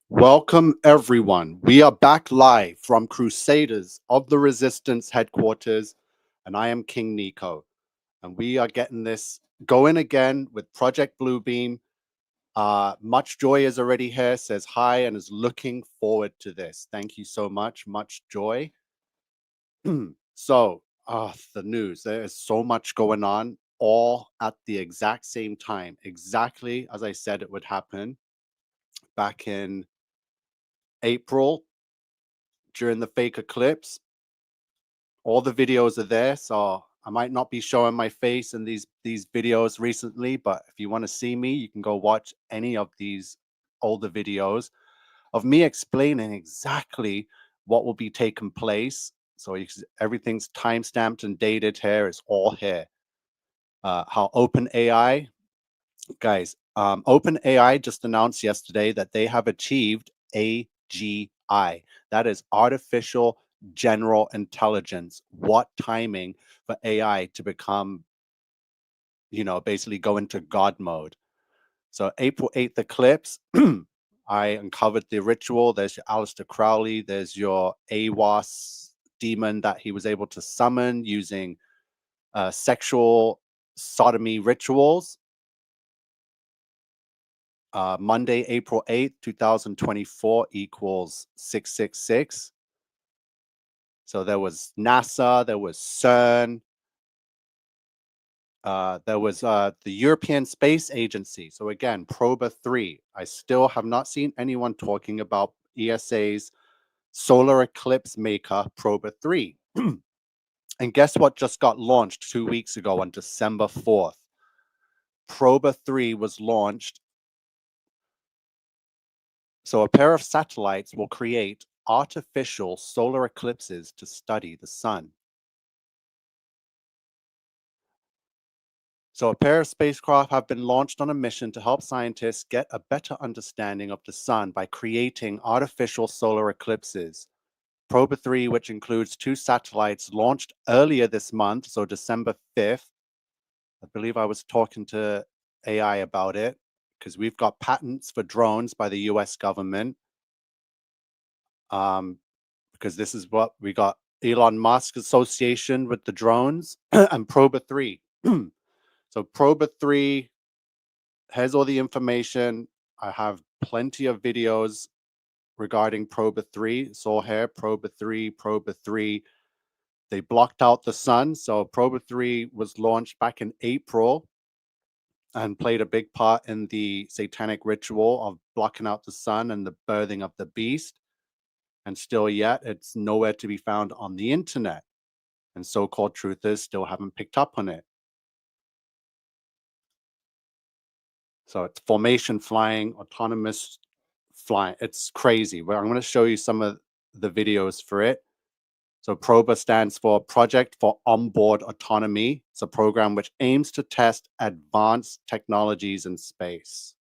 Welcome, everyone. We are back live from Crusaders of the Resistance headquarters, and I am King Nico. And we are getting this going again with Project Bluebeam. Much Joy is already here, says hi, and is looking forward to this. Thank you so much. Much Joy. So, the news. There is so much going on all at the exact same time, exactly as I said it would happen back in April during the fake eclipse. All the videos are there, so I might not be showing my face in these videos recently, but if you want to see me, you can go watch any of these older videos of me explaining exactly what will be taking place. So everything's time stamped and dated here. It's all here. How OpenAI, guys, OpenAI just announced yesterday that they have achieved AGI. That is artificial general intelligence. What timing for AI to become, basically go into God mode. So April 8th eclipse, I uncovered the ritual. There's your Aleister Crowley. There's your AWAS demon that he was able to summon using sexual sodomy rituals. Monday, April 8th, 2024 equals 666. So there was NASA, there was CERN, there was the European Space Agency. So again, Proba 3. I still have not seen anyone talking about ESA's solar eclipse maker, Proba 3. And guess what just got launched 2 weeks ago on December 4th? Proba 3 was launched. So a pair of satellites will create artificial solar eclipses to study the sun. So a pair of spacecraft have been launched on a mission to help scientists get a better understanding of the sun by creating artificial solar eclipses. Proba 3, which includes 2 satellites, launched earlier this month, so December 5th. I believe I was talking to AI about it because we've got patents for drones by the US government. Because this is what we got: Elon Musk association with the drones and Proba 3. So Proba 3 has all the information. I have plenty of videos regarding Proba 3. It's all here. Proba 3, Proba 3. They blocked out the sun. So Proba 3 was launched back in April and played a big part in the satanic ritual of blocking out the sun and the birthing of the beast. And still yet, it's nowhere to be found on the internet. And so-called truthers still haven't picked up on it. So it's formation flying, autonomous flying. It's crazy. Well, I'm going to show you some of the videos for it. So PROBA stands for Project for Onboard Autonomy. It's a program which aims to test advanced technologies in space.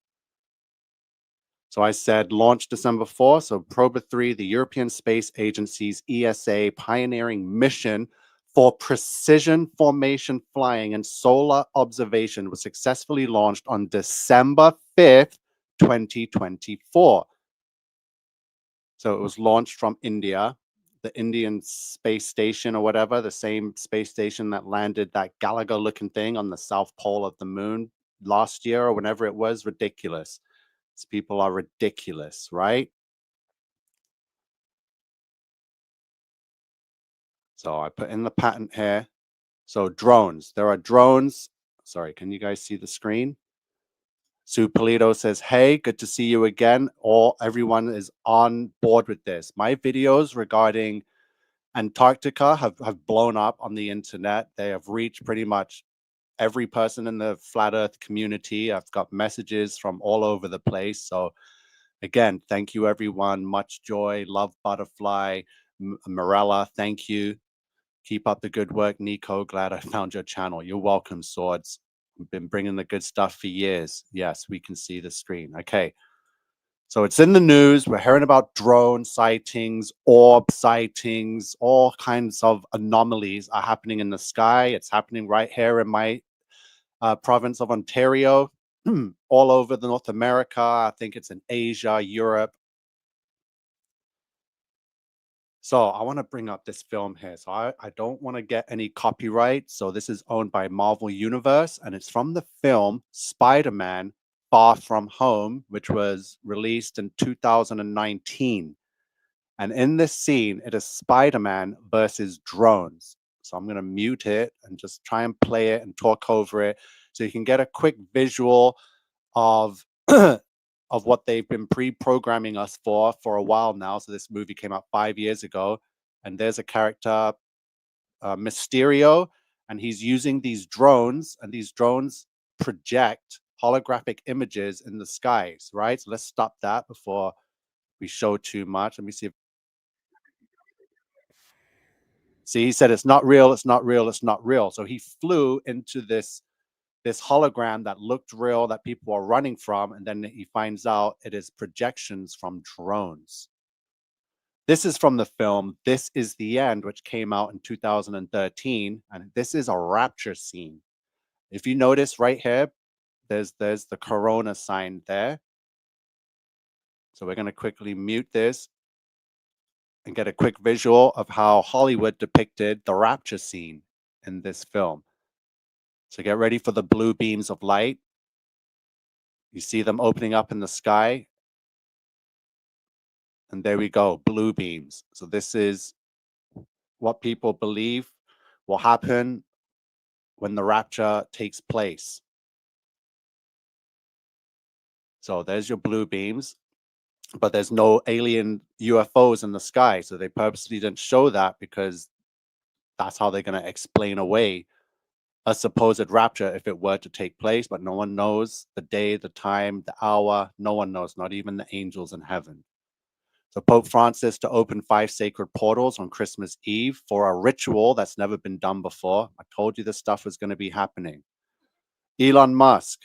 So I said launch December 4th. So Proba 3, the European Space Agency's ESA pioneering mission for precision formation flying and solar observation, was successfully launched on December 5th, 2024. So it was launched from India, the Indian space station or whatever, the same space station that landed that Gallagher looking thing on the south pole of the moon last year or whenever it was. Ridiculous. These people are ridiculous, right? So I put in the patent here. So drones, there are drones. Sorry, can you guys see the screen? Sue Polito says, hey, good to see you again. Everyone is on board with this. My videos regarding Antarctica have blown up on the internet. They have reached pretty much every person in the flat earth community. I've got messages from all over the place. So again, thank you, everyone. Much joy. Love Butterfly. Morella, thank you. Keep up the good work, Nico. Glad I found your channel. You're welcome, Swords. We've been bringing the good stuff for years. Yes, we can see the screen. Okay. So it's in the news. We're hearing about drone sightings, orb sightings, all kinds of anomalies are happening in the sky. It's happening right here in my province of Ontario, all over the North America. I think it's in Asia, Europe. So I want to bring up this film here. So I don't want to get any copyright. So this is owned by Marvel Universe, and it's from the film Spider-Man Far From Home, which was released in 2019. And in this scene, it is Spider-Man versus drones. So I'm going to mute it and just try and play it and talk over it so you can get a quick visual of of what they've been pre-programming us for a while now. So this movie came out 5 years ago, and there's a character, Mysterio, and he's using these drones, and these drones project holographic images in the skies, right? So let's stop that before we show too much. Let me see if see, he said it's not real, it's not real, it's not real. So he flew into this hologram that looked real that people are running from, and then he finds out it is projections from drones. This is from the film This Is the End, which came out in 2013, and this is a rapture scene. If you notice right here, there's the corona sign there. So we're going to quickly mute this and get a quick visual of how Hollywood depicted the rapture scene in this film. So get ready for the blue beams of light. You see them opening up in the sky. And there we go, blue beams. So this is what people believe will happen when the rapture takes place. So there's your blue beams, but there's no alien UFOs in the sky. So they purposely didn't show that because that's how they're going to explain away a supposed rapture if it were to take place. But no one knows the day, the time, the hour. No one knows, not even the angels in heaven. So Pope Francis to open 5 sacred portals on Christmas Eve for a ritual that's never been done before. I told you this stuff was going to be happening. Elon Musk,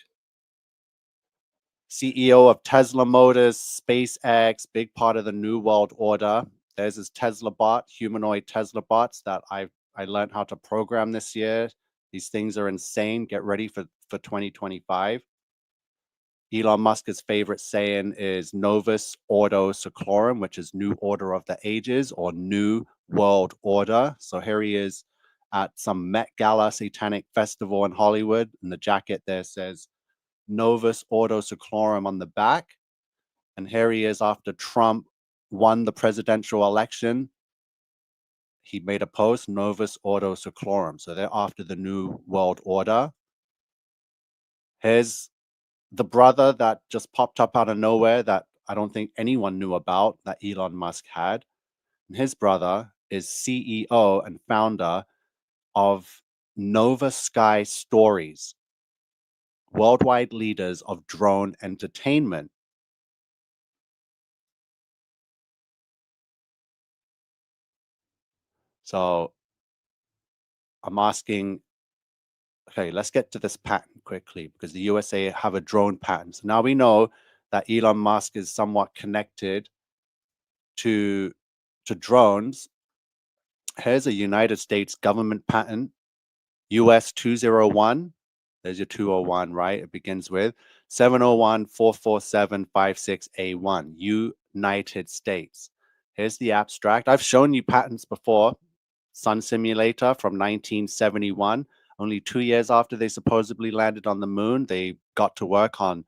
CEO of Tesla Motors, SpaceX, big part of the New World Order. There's his Tesla bot, humanoid Tesla bots that I learned how to program this year. These things are insane. Get ready for 2025. Elon Musk's favorite saying is Novus Ordo Seclorum, which is New Order of the Ages or New World Order. So here he is at some Met Gala satanic festival in Hollywood, and the jacket there says Novus Ordo Seclorum on the back. And here he is after Trump won the presidential election. He made a post, Novus Ordo Seclorum. So they're after the New World Order. Here's the brother that just popped up out of nowhere that I don't think anyone knew about that Elon Musk had. And his brother is CEO and founder of Nova Sky Stories, worldwide leaders of drone entertainment. So I'm asking, okay, let's get to this patent quickly because the USA have a drone patent. So now we know that Elon Musk is somewhat connected to drones. Here's a United States government patent, US 201. There's your 201, right? It begins with 701-447-56A1, United States. Here's the abstract. I've shown you patents before. Sun simulator from 1971. Only 2 years after they supposedly landed on the moon, they got to work on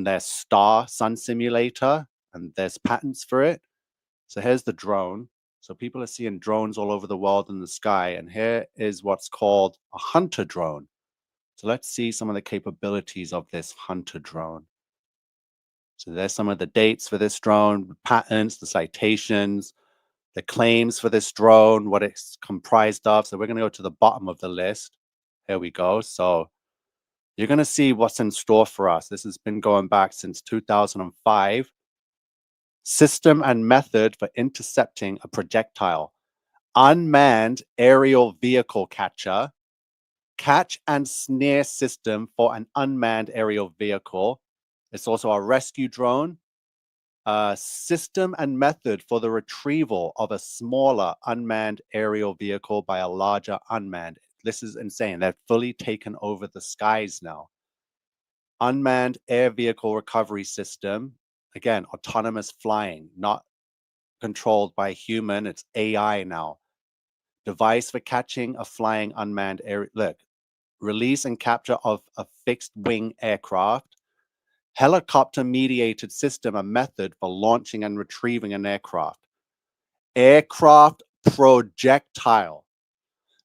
their star sun simulator, and there's patents for it. So here's the drone. So people are seeing drones all over the world in the sky, and here is what's called a hunter drone. So let's see some of the capabilities of this hunter drone. So there's some of the dates for this drone, the patents, the citations, the claims for this drone, what it's comprised of. So we're going to go to the bottom of the list. Here we go. So you're going to see what's in store for us. This has been going back since 2005. System and method for intercepting a projectile. Unmanned aerial vehicle catcher. Catch and snare system for an unmanned aerial vehicle. It's also a rescue drone. System and method for the retrieval of a smaller unmanned aerial vehicle by a larger unmanned. This is insane. They've fully taken over the skies now. Unmanned air vehicle recovery system. Again, autonomous flying, not controlled by human. It's AI now. Device for catching a flying unmanned air. Look, release and capture of a fixed wing aircraft. Helicopter mediated system, a method for launching and retrieving an aircraft. Aircraft projectile.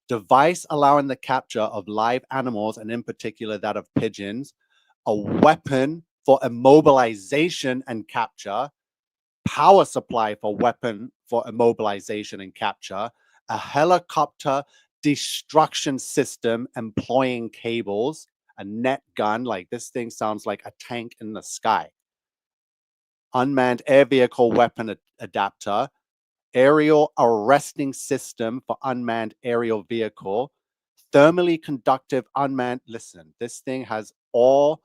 Device allowing the capture of live animals, and in particular that of pigeons. A weapon for immobilization and capture. Power supply for weapon for immobilization and capture. A helicopter destruction system employing cables. A net gun, like this thing sounds like a tank in the sky. Unmanned air vehicle weapon adapter. Aerial arresting system for unmanned aerial vehicle. Thermally conductive unmanned, listen, this thing has all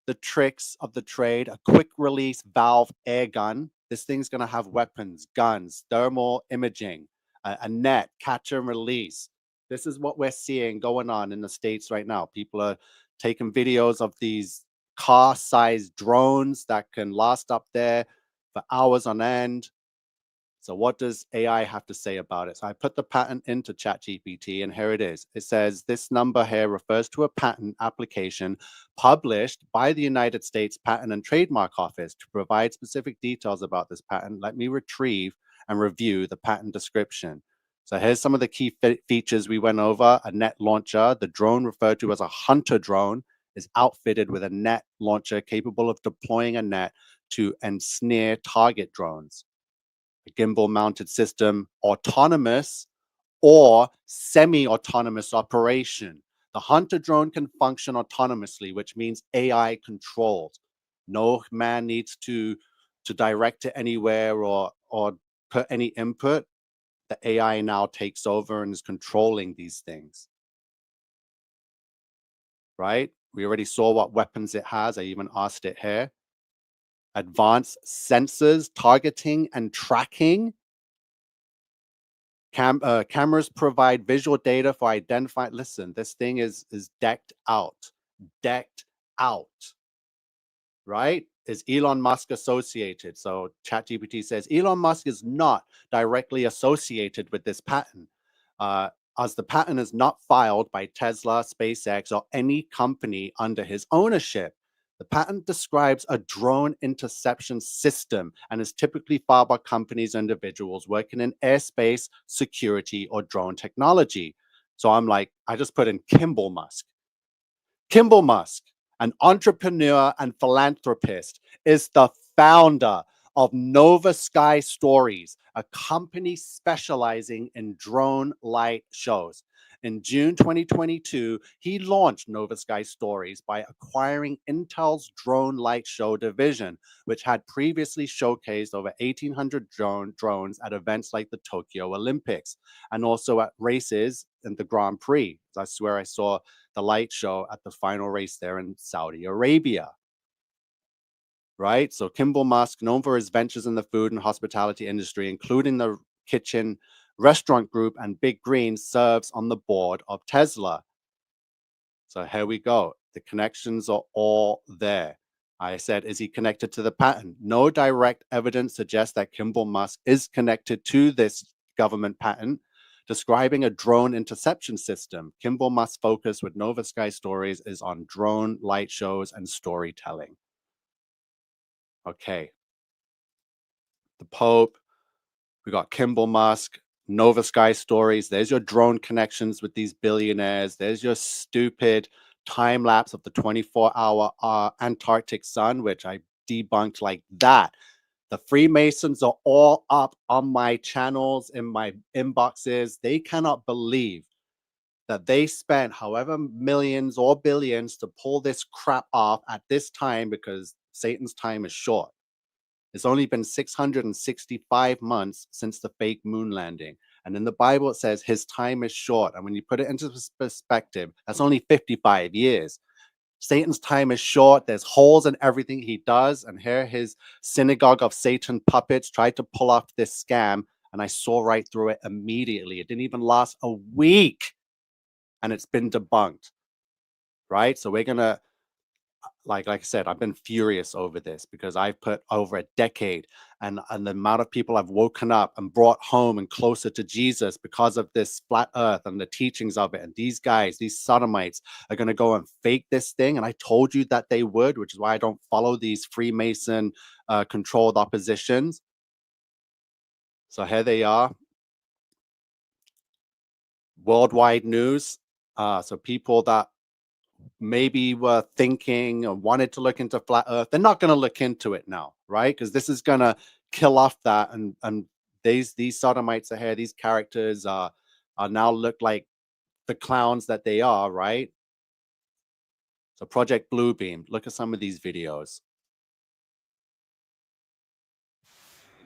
the tricks of the trade. A quick release valve air gun. This thing's going to have weapons, guns, thermal imaging, a net, catch and release. This is what we're seeing going on in the States right now. People are taking videos of these car-sized drones that can last up there for hours on end. So what does AI have to say about it? So I put the patent into ChatGPT, and here it is. It says this number here refers to a patent application published by the United States Patent and Trademark Office. To provide specific details about this patent, let me retrieve and review the patent description. So here's some of the key features we went over. A net launcher. The drone, referred to as a hunter drone, is outfitted with a net launcher capable of deploying a net to ensnare target drones. A gimbal mounted system, autonomous or semi-autonomous operation. The hunter drone can function autonomously, which means AI controlled. No man needs to direct it anywhere or put any input. The AI now takes over and is controlling these things. Right? We already saw what weapons it has. I even asked it here. Advanced sensors, targeting and tracking. Cameras provide visual data for identifying. Listen, this thing is decked out, right? Is Elon Musk associated? So ChatGPT says Elon Musk is not directly associated with this patent, as the patent is not filed by Tesla, SpaceX, or any company under his ownership. The patent describes a drone interception system and is typically filed by companies and individuals working in airspace, security, or drone technology. So I'm like, I just put in Kimbal Musk. Kimbal Musk, an entrepreneur and philanthropist, is the founder of Nova Sky Stories, a company specializing in drone light shows. In June 2022, he launched Nova Sky Stories by acquiring Intel's drone light show division, which had previously showcased over 1,800 drones at events like the Tokyo Olympics and also at races in the Grand Prix. That's where I saw the light show at the final race there in Saudi Arabia. Right? So Kimbal Musk, known for his ventures in the food and hospitality industry, including the kitchen restaurant group and Big Green, serves on the board of Tesla. So here we go. The connections are all there. I said, is he connected to the patent? No direct evidence suggests that Kimbal Musk is connected to this government patent describing a drone interception system. Kimbal Musk's focus with Nova Sky Stories is on drone light shows and storytelling. Okay. The Pope, we got Kimbal Musk, Nova Sky Stories. There's your drone connections with these billionaires. There's your stupid time lapse of the 24-hour Antarctic sun, which I debunked like that. The Freemasons are all up on my channels, in my inboxes. They cannot believe that they spent however millions or billions to pull this crap off at this time, because Satan's time is short. It's only been 665 months since the fake moon landing. And in the Bible, it says his time is short. And when you put it into perspective, that's only 55 years. Satan's time is short. There's holes in everything he does. And here his synagogue of Satan puppets tried to pull off this scam. And I saw right through it immediately. It didn't even last a week. And it's been debunked. Right? So we're going to like I said, I've been furious over this because I've put over a decade, and the amount of people I've woken up and brought home and closer to Jesus because of this flat earth and the teachings of it. And these guys, these sodomites, are going to go and fake this thing. And I told you that they would, which is why I don't follow these Freemason controlled oppositions. So here they are, worldwide news. So people that maybe were thinking or wanted to look into flat earth, they're not going to look into it now, right? Because this is going to kill off that. And these sodomites are here, these characters are now look like the clowns that they are, right? So Project Bluebeam, look at some of these videos.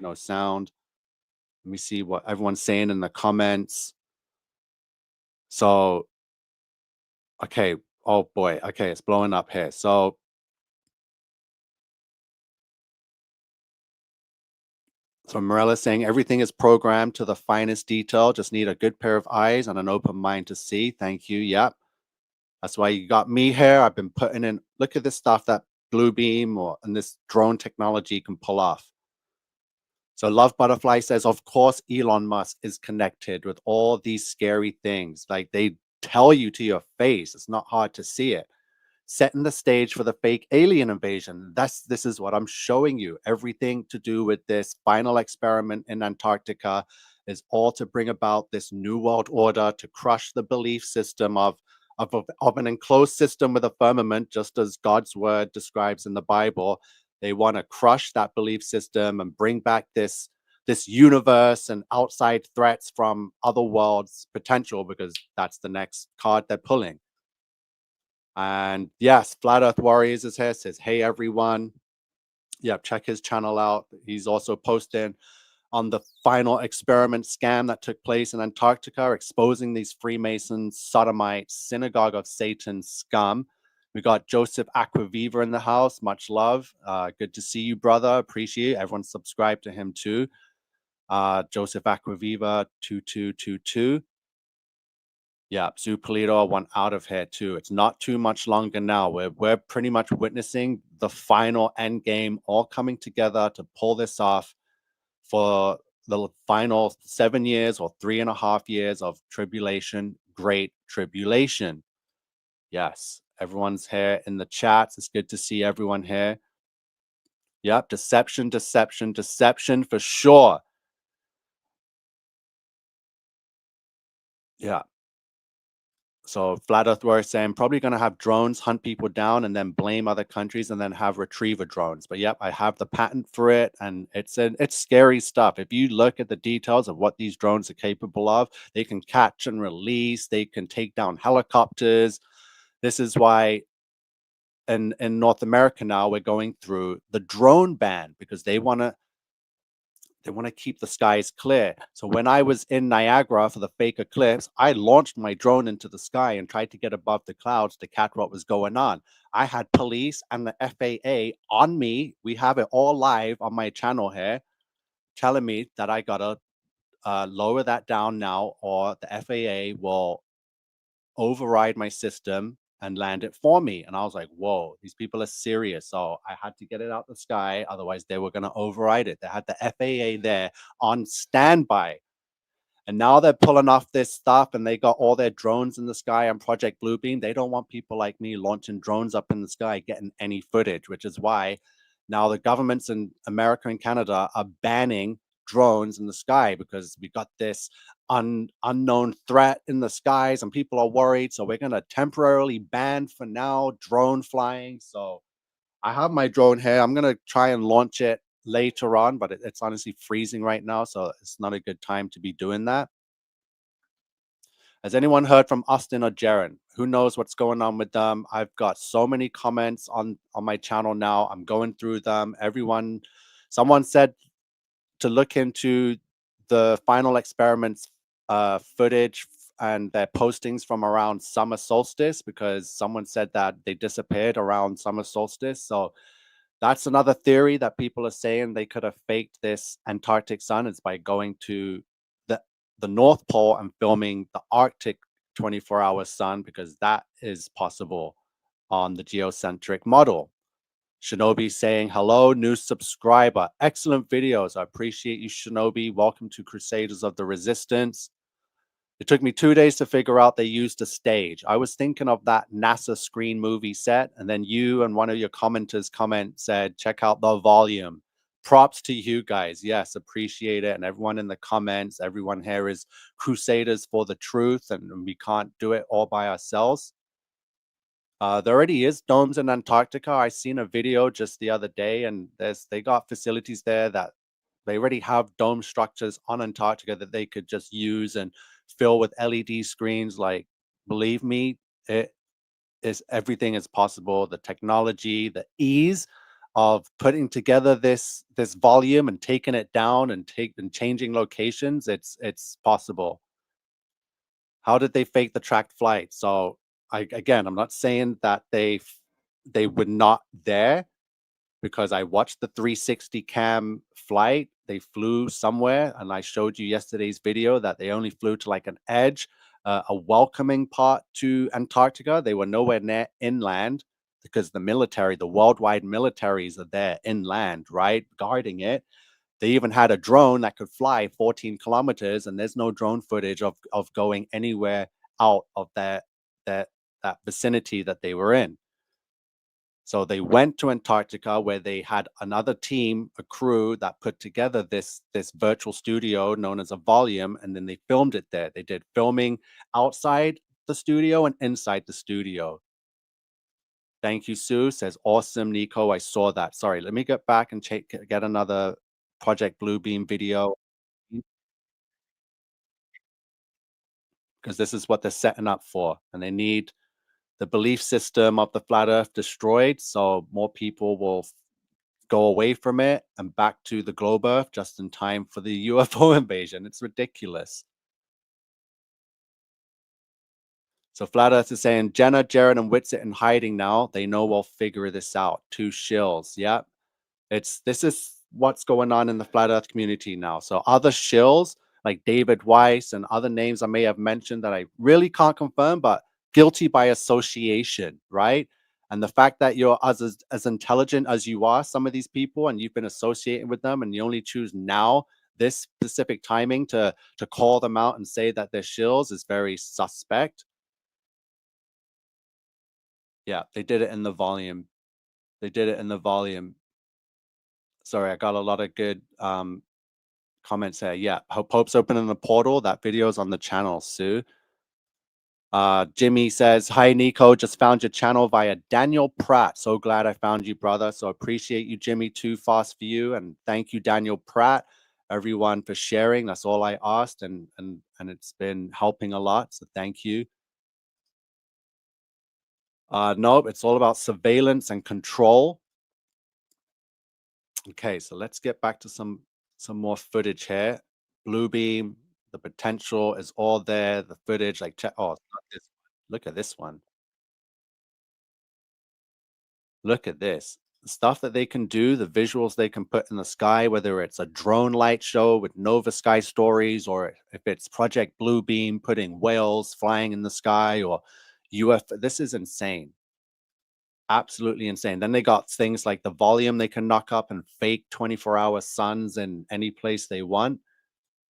No sound. Let me see what everyone's saying in the comments. So okay, oh boy, okay, it's blowing up here. So Morella saying everything is programmed to the finest detail. Just need a good pair of eyes and an open mind to see. Thank you. Yep. That's why you got me here. I've been putting in, look at this stuff that Bluebeam and this drone technology can pull off. So Love Butterfly says, of course, Elon Musk is connected with all these scary things. Like they tell you to your face. It's not hard to see it, setting the stage for the fake alien invasion. This is what I'm showing you. Everything to do with this final experiment in Antarctica is all to bring about this new world order, to crush the belief system of an enclosed system with a firmament, just as God's word describes in the Bible. They want to crush that belief system and bring back this universe and outside threats from other worlds potential, because that's the next card they're pulling. And yes, Flat Earth Warriors is here, says, hey, everyone. Yep, check his channel out. He's also posting on the final experiment scam that took place in Antarctica, exposing these Freemasons, sodomites, synagogue of Satan scum. We got Joseph Aquaviva in the house. Much love. Good to see you, brother. Appreciate it. Everyone subscribe to him too. Joseph Aquaviva 2222. Yeah, Sue Polito went out of here too. It's not too much longer now. We're pretty much witnessing the final end game all coming together to pull this off for the final 7 years or 3.5 years of tribulation, great tribulation. Yes, everyone's here in the chats. It's good to see everyone here. Yep, deception, deception, deception for sure. Yeah. So Flat Earth Warrior saying probably going to have drones hunt people down and then blame other countries and then have retriever drones. But yep, I have the patent for it, and it's scary stuff. If you look at the details of what these drones are capable of, they can catch and release, they can take down helicopters. This is why in North America now we're going through the drone ban, because they want to keep the skies clear. So when I was in Niagara for the fake eclipse, I launched my drone into the sky and tried to get above the clouds to catch what was going on. I had police and the FAA on me. We have it all live on my channel here, telling me that I gotta lower that down now, or the FAA will override my system and land it for me. And I was like, whoa, these people are serious. So I had to get it out the sky. Otherwise, they were going to override it. They had the FAA there on standby. And now they're pulling off this stuff, and they got all their drones in the sky on Project Bluebeam. They don't want people like me launching drones up in the sky getting any footage, which is why now the governments in America and Canada are banning drones in the sky, because we got this unknown threat in the skies and people are worried. So we're going to temporarily ban for now drone flying. So I have my drone here. I'm going to try and launch it later on, but it's honestly freezing right now. So it's not a good time to be doing that. Has anyone heard from Austin or Jaren? Who knows what's going on with them? I've got so many comments on my channel now. I'm going through them. Someone said to look into the final experiments footage and their postings from around summer solstice, because someone said that they disappeared around summer solstice. So that's another theory that people are saying they could have faked this Antarctic sun is by going to the the North Pole and filming the Arctic 24-hour sun, because that is possible on the geocentric model. Shinobi saying, hello, new subscriber. Excellent videos. I appreciate you, Shinobi. Welcome to Crusaders of the Resistance. It took me 2 days to figure out they used a stage. I was thinking of that NASA screen movie set, and then you and one of your commenters said, check out the volume. Props to you guys. Yes, appreciate it. And everyone in the comments, everyone here is crusaders for the truth, and we can't do it all by ourselves. There already is domes in Antarctica. I seen a video just the other day, and they got facilities there that they already have dome structures on Antarctica that they could just use and fill with LED screens. Like, believe me, it is everything is possible. The technology, the ease of putting together this volume and taking it down and changing locations, it's possible. How did they fake the tracked flight? So again, I'm not saying that they were not there, because I watched the 360 cam flight. They flew somewhere, and I showed you yesterday's video that they only flew to like an edge, a welcoming part to Antarctica. They were nowhere near inland because the worldwide militaries are there inland, right, guarding it. They even had a drone that could fly 14 kilometers, and there's no drone footage of going anywhere out of that that vicinity that they were in. So they went to Antarctica, where they had another team, a crew that put together this virtual studio known as a volume, and then they filmed it there. They did filming outside the studio and inside the studio. Thank you, Sue. Says awesome, Nico. I saw that. Sorry, let me get back and get another Project Bluebeam video, because this is what they're setting up for, and they need the belief system of the flat Earth destroyed, so more people will go away from it and back to the globe Earth just in time for the UFO invasion. It's ridiculous. So Flat Earth is saying Jenna, Jared, and Witsit in hiding now. They know we'll figure this out. Two shills. Yep. This is what's going on in the flat earth community now. So other shills like David Weiss and other names I may have mentioned that I really can't confirm, but guilty by association, right? And the fact that you're as intelligent as you are, some of these people, and you've been associating with them, and you only choose now this specific timing to call them out and say that they're shills is very suspect. Yeah, they did it in the volume. They did it in the volume. Sorry, I got a lot of good comments here. Yeah, Pope's opening the portal. That video is on the channel, Sue. Jimmy says, hi, Nico. Just found your channel via Daniel Pratt. So glad I found you, brother. So appreciate you, Jimmy. Too fast for you. And thank you, Daniel Pratt, everyone, for sharing. That's all I asked. And it's been helping a lot. So thank you. Nope, it's all about surveillance and control. Okay, so let's get back to some more footage here. Bluebeam, the potential is all there. The footage, like check. Oh, it's not this one. Look at this one. Look at this. The stuff that they can do, the visuals they can put in the sky, whether it's a drone light show with Nova Sky Stories, or if it's Project Bluebeam putting whales flying in the sky, or UFO. This is insane. Absolutely insane. Then they got things like the volume they can knock up and fake 24-hour suns in any place they want.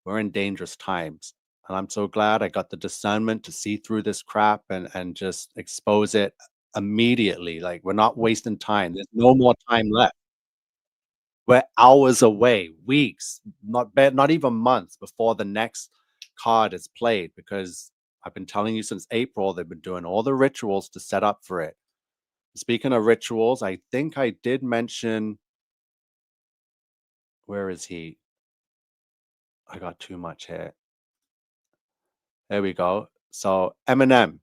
We're in dangerous times. And I'm so glad I got the discernment to see through this crap and just expose it immediately. Like, we're not wasting time. There's no more time left. We're hours away, weeks, not even months before the next card is played, because I've been telling you since April they've been doing all the rituals to set up for it. Speaking of rituals, I think I did mention, where is he? I got too much here. There we go. So Eminem.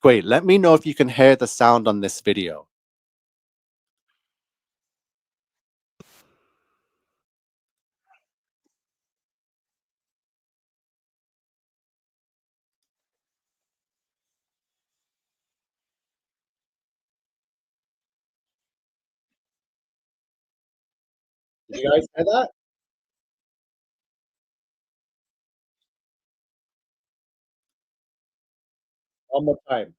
Wait, let me know if you can hear the sound on this video. Did you guys hear that? One more time.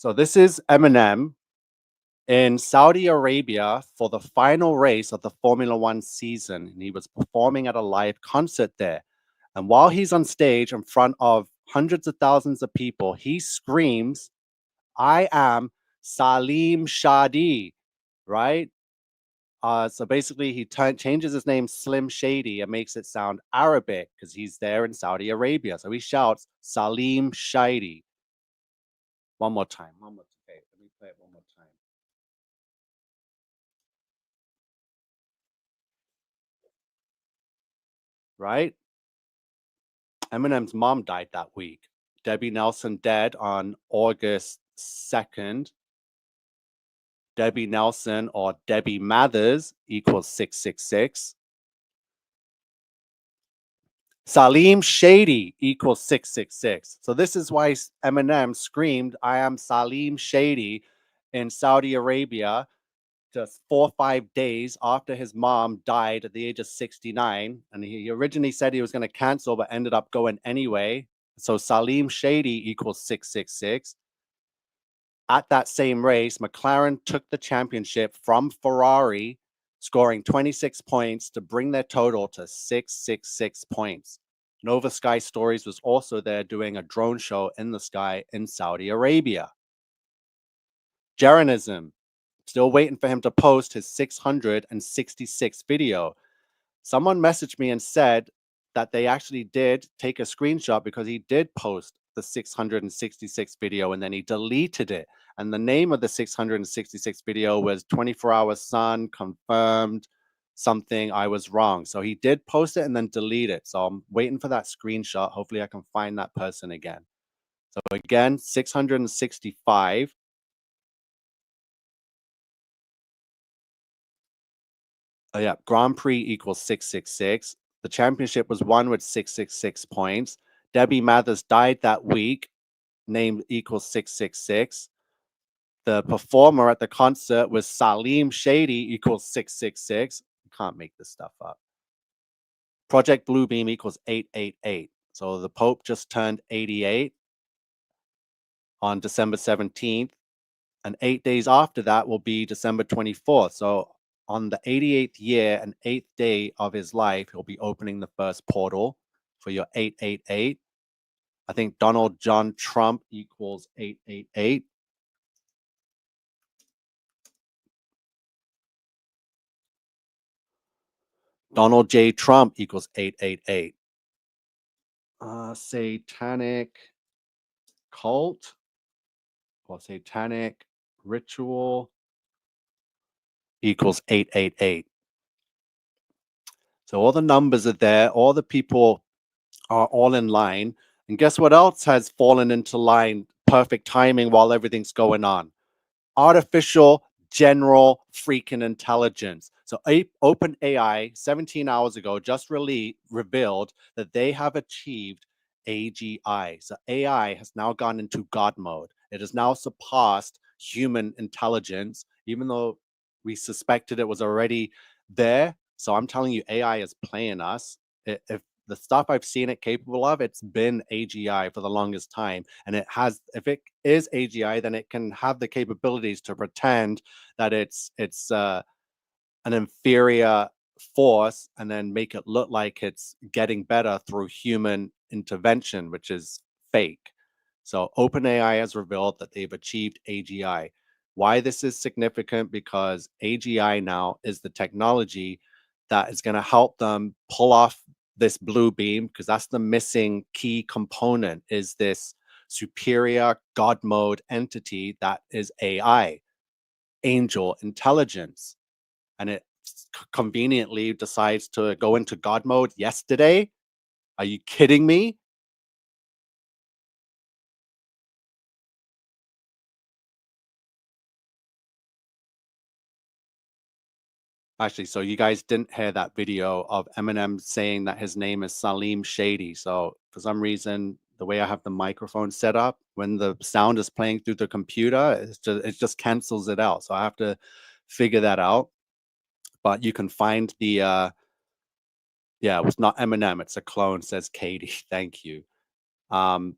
So this is Eminem in Saudi Arabia for the final race of the Formula One season. And he was performing at a live concert there. And while he's on stage in front of hundreds of thousands of people, he screams, I am Salim Shadi, right? So basically, he changes his name Slim Shady and makes it sound Arabic because he's there in Saudi Arabia. So he shouts Salim Shady. One more time. One more time. Okay, let me play it one more time. Right? Eminem's mom died that week. Debbie Nelson dead on August 2nd. Debbie Nelson or Debbie Mathers equals 666. Salim Shady equals 666. So this is why Eminem screamed, I am Salim Shady in Saudi Arabia just 4 or 5 days after his mom died at the age of 69. And he originally said he was going to cancel, but ended up going anyway. So Salim Shady equals 666. At that same race, McLaren took the championship from Ferrari, scoring 26 points to bring their total to 666 points. Nova Sky Stories was also there doing a drone show in the sky in Saudi Arabia. Jeranism, still waiting for him to post his 666 video. Someone messaged me and said that they actually did take a screenshot because he did post the 666 video and then he deleted it. And the name of the 666 video was 24-hour sun confirmed something. I was wrong. So he did post it and then delete it. So I'm waiting for that screenshot. Hopefully I can find that person again. So again, 665. Oh, yeah, Grand Prix equals 666. The championship was won with 666 points. Debbie Mathers died that week, name equals 666. The performer at the concert was Salim Shady equals 666. You can't make this stuff up. Project Bluebeam equals 888. So the Pope just turned 88 on December 17th. And 8 days after that will be December 24th. So on the 88th year and 8th day of his life, he'll be opening the first portal for your 888. I think Donald John Trump equals 888. Donald J. Trump equals 888. Satanic cult or satanic ritual equals 888. So all the numbers are there. All the people are all in line. And guess what else has fallen into line? Perfect timing while everything's going on. Artificial general freaking intelligence. So OpenAI 17 hours ago just really revealed that they have achieved AGI. So AI has now gone into God mode. It has now surpassed human intelligence, even though we suspected it was already there. So I'm telling you, AI is playing us. If the stuff I've seen it capable of, it's been AGI for the longest time. And it has, if it is AGI, then it can have the capabilities to pretend that it's an inferior force and then make it look like it's getting better through human intervention, which is fake. So OpenAI has revealed that they've achieved AGI. Why this is significant? Because AGI now is the technology that is going to help them pull off this blue beam, because that's the missing key component, is this superior God mode entity that is AI, angel intelligence. And it conveniently decides to go into God mode yesterday. Are you kidding me? Actually, so you guys didn't hear that video of Eminem saying that his name is Salim Shady. So for some reason, the way I have the microphone set up, when the sound is playing through the computer, it just cancels it out. So I have to figure that out. But you can find the yeah, it was not Eminem, it's a clone, says Katie. Thank you. Um,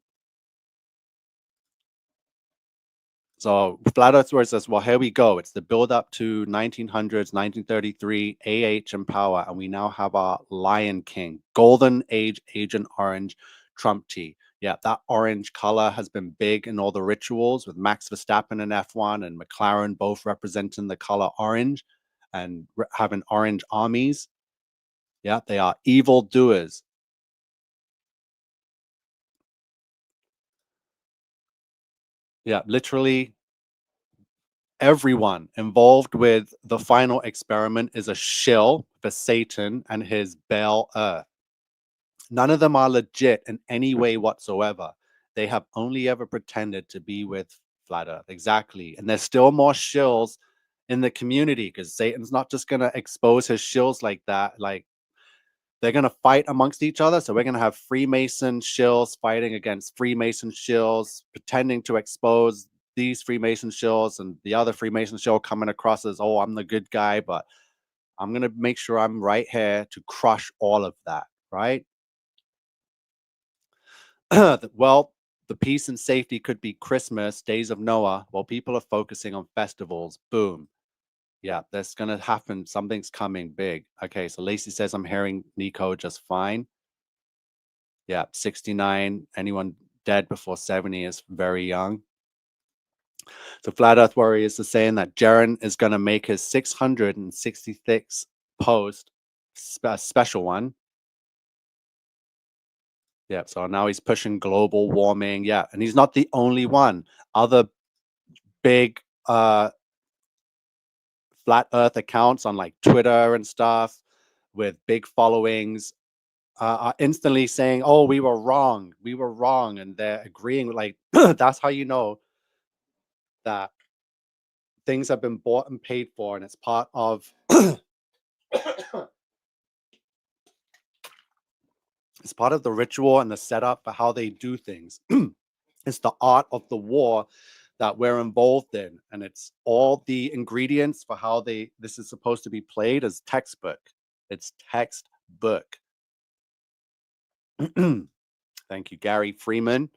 So Flat Earth says, well, here we go. It's the build up to 1900s, 1933, in power, and we now have our Lion King, Golden Age Agent Orange Trump T. Yeah, that orange color has been big in all the rituals with Max Verstappen in F1 and McLaren both representing the color orange and having orange armies. Yeah, they are evil doers. Yeah, literally everyone involved with the final experiment is a shill for Satan and his Baal Earth. None of them are legit in any way whatsoever. They have only ever pretended to be with Flat Earth. Exactly. And there's still more shills in the community because Satan's not just going to expose his shills like that. Like, they're going to fight amongst each other. So we're going to have Freemason shills fighting against Freemason shills, pretending to expose these Freemason shills, and the other Freemason shill coming across as, oh, I'm the good guy, but I'm going to make sure I'm right here to crush all of that, right? Well, the peace and safety could be Christmas, days of Noah, while people are focusing on festivals. Boom. Yeah, that's going to happen. Something's coming big. Okay, so Lacey says, I'm hearing Nico just fine. Yeah, 69. Anyone dead before 70 is very young. So Flat Earth Warriors is saying that Jaren is going to make his 666 post special one. Yeah, so now he's pushing global warming. Yeah, and he's not the only one. Other big flat Earth accounts on like Twitter and stuff with big followings are instantly saying, "Oh, we were wrong," and they're agreeing. Like that's how you know that things have been bought and paid for, and it's part of it's part of the ritual and the setup for how they do things. It's the art of the war that we're involved in, and it's all the ingredients for how they this is supposed to be played as textbook. It's textbook. Thank you, Gary Freeman.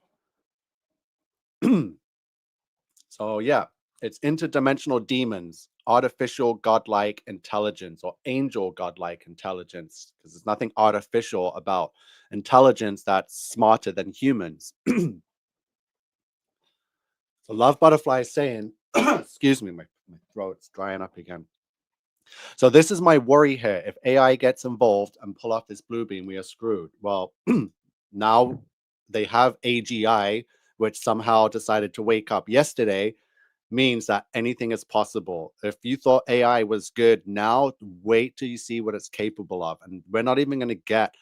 So yeah, it's interdimensional demons, artificial godlike intelligence, or angel godlike intelligence, because there's nothing artificial about intelligence that's smarter than humans. So Love Butterfly is saying, excuse me, my throat's drying up again. So this is my worry here. If AI gets involved and pull off this blue beam, we are screwed. Well, now they have AGI, which somehow decided to wake up yesterday, means that anything is possible. If you thought AI was good now, wait till you see what it's capable of. And we're not even going to get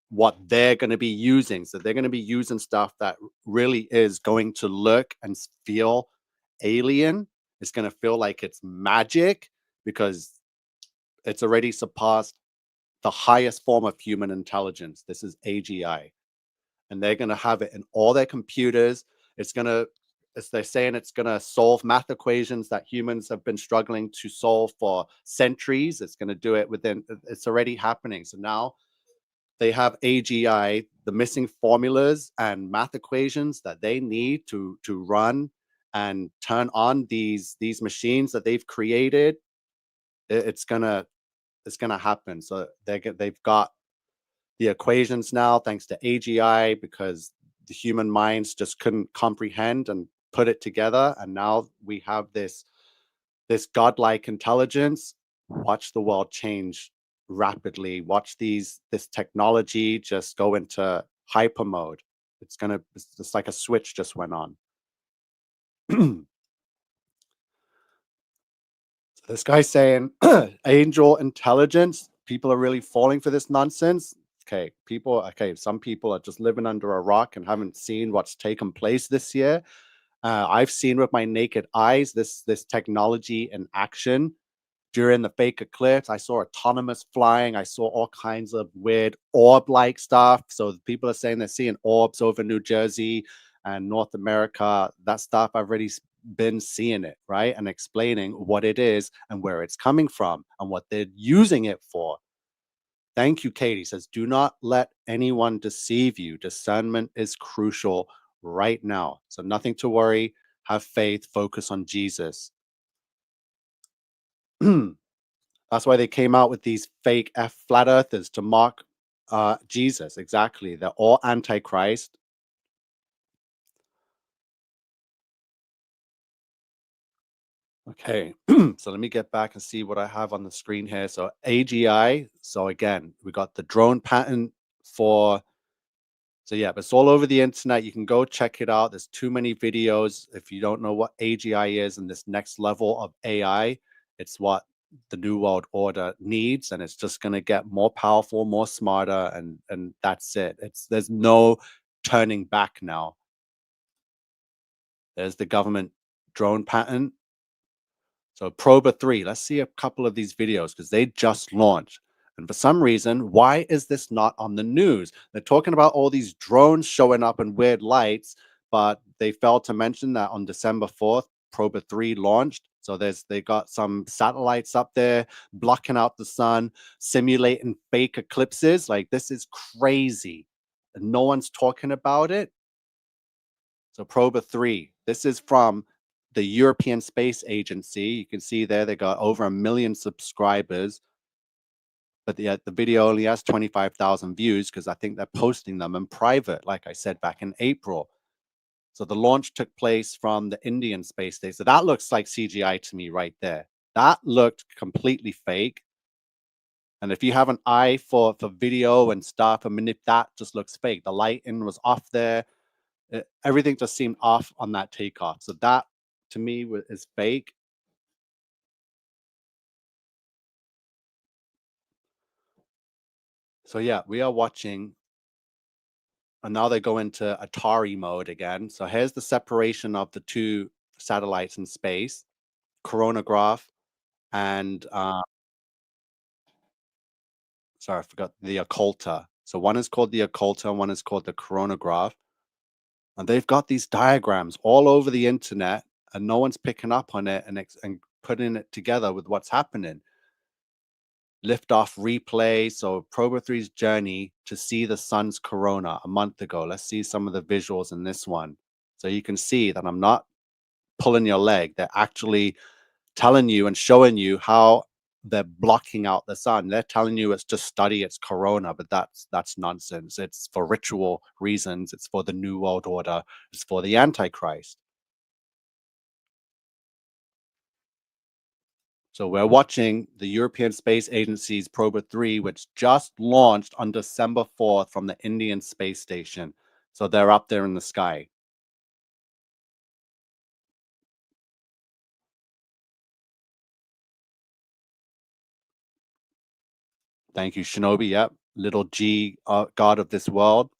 what they're going to be using. So they're going to be using stuff that really is going to look and feel alien. It's going to feel like it's magic because it's already surpassed the highest form of human intelligence. This is AGI. And they're going to have it in all their computers. It's going to, as they're saying, it's going to solve math equations that humans have been struggling to solve for centuries. It's going to do it within, it's already happening. So now they have AGI, the missing formulas and math equations that they need to run and turn on these machines that they've created. It's gonna happen. So they've got the equations now thanks to AGI because the human minds just couldn't comprehend and put it together. And now we have this godlike intelligence. Watch the world change rapidly. Watch this technology just go into hyper mode. It's just like a switch just went on. This guy's saying angel intelligence. People are really falling for this nonsense. Okay, some people are just living under a rock and haven't seen what's taken place this year. I've seen with my naked eyes this technology in action during the fake eclipse. I saw autonomous flying. I saw all kinds of weird orb-like stuff. So people are saying they're seeing orbs over New Jersey and North America. That stuff I've already been seeing it, right? And explaining what it is and where it's coming from and what they're using it for. Thank you, Katie. Says, do not let anyone deceive you. Discernment is crucial right now. So nothing to worry. have faith, focus on Jesus. That's why they came out with these fake flat earthers to mock Jesus. Exactly. They're all antichrist. Okay, so let me get back and see what I have on the screen here. So AGI. So again, we got the drone patent for. So yeah, it's all over the internet. You can go check it out. There's too many videos. If you don't know what AGI is and this next level of AI, it's what the new world order needs, and it's just going to get more powerful, more smarter, and that's it. There's no turning back now. There's the government drone patent. So Proba 3, let's see a couple of these videos because they just launched. And for some reason, why is this not on the news? They're talking about all these drones showing up in weird lights, but they failed to mention that on December 4th, Proba 3 launched. So they got some satellites up there blocking out the sun, simulating fake eclipses. Like, this is crazy. And no one's talking about it. So Proba 3, this is from the European Space Agency. You can see there they got over 1 million subscribers, but the video only has 25,000 views because I think they're posting them in private, like I said back in April. So the launch took place from the Indian space station. So that looks like CGI to me right there. That looked completely fake. And if you have an eye for video and stuff, I mean, if that just looks fake. The lighting was off there. Everything just seemed off on that takeoff. So that to me is fake. So yeah, we are watching, and now they go into Atari mode again. So here's the separation of the two satellites in space, coronagraph and sorry, I forgot the occulta. So one is called the occulta, and one is called the coronagraph. And they've got these diagrams all over the internet, and no one's picking up on it and putting it together with what's happening. Liftoff replay. So Proba 3's journey to see the sun's corona a month ago. Let's see some of the visuals in this one. So you can see that I'm not pulling your leg. They're actually telling you and showing you how they're blocking out the sun. They're telling you it's just study its corona, but that's nonsense. It's for ritual reasons. It's for the new world order. It's for the antichrist. So we're watching the European Space Agency's Proba 3, which just launched on December 4th from the Indian Space Station. So they're up there in the sky. Thank you, Shinobi. Yep. Little G, God of this world.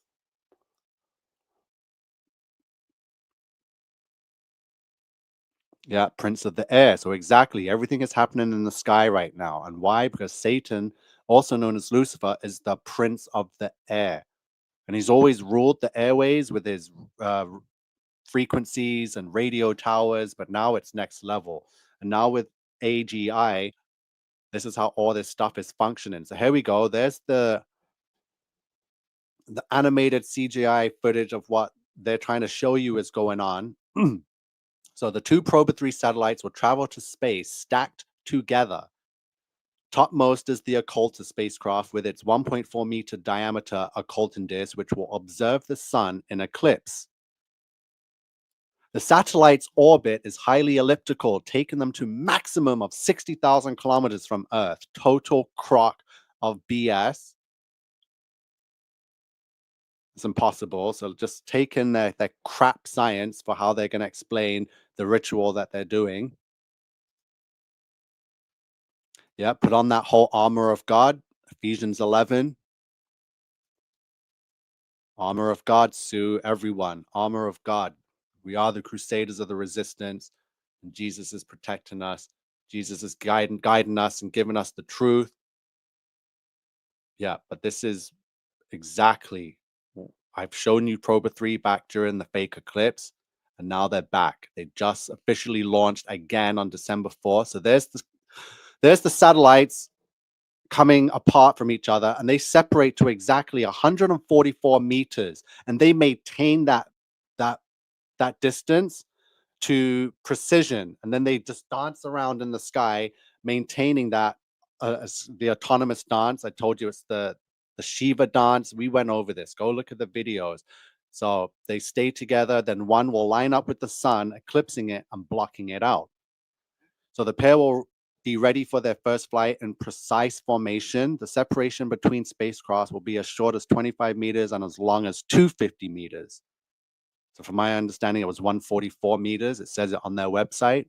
Yeah, Prince of the Air. So exactly, everything is happening in the sky right now. And why? Because Satan, also known as Lucifer, is the Prince of the Air. And he's always ruled the airways with his frequencies and radio towers, but now it's next level. And now with AGI, this is how all this stuff is functioning. So here we go. There's the animated CGI footage of what they're trying to show you is going on. So the two Proba 3 satellites will travel to space stacked together. Topmost is the Occulta spacecraft with its 1.4-meter diameter occulting disk, which will observe the sun in eclipse. The satellite's orbit is highly elliptical, taking them to maximum of 60,000 kilometers from Earth. Total crock of BS. It's impossible. So just take in their crap science for how they're going to explain the ritual that they're doing. Yeah, put on that whole armor of God, Ephesians 11. Armor of God, Sue, everyone. Armor of God. We are the crusaders of the resistance, and Jesus is protecting us. Jesus is guiding us and giving us the truth. Yeah, but this is exactly. I've shown you Proba 3 back during the fake eclipse, and now they're back. They just officially launched again on December 4th. So there's the satellites coming apart from each other, and they separate to exactly 144 meters, and they maintain that that distance to precision, and then they just dance around in the sky, maintaining that the autonomous dance. I told you it's the Shiva dance. We went over this. Go look at the videos. So they stay together. Then one will line up with the sun, eclipsing it and blocking it out. So the pair will be ready for their first flight in precise formation. The separation between spacecrafts will be as short as 25 meters and as long as 250 meters. So from my understanding, it was 144 meters. It says it on their website.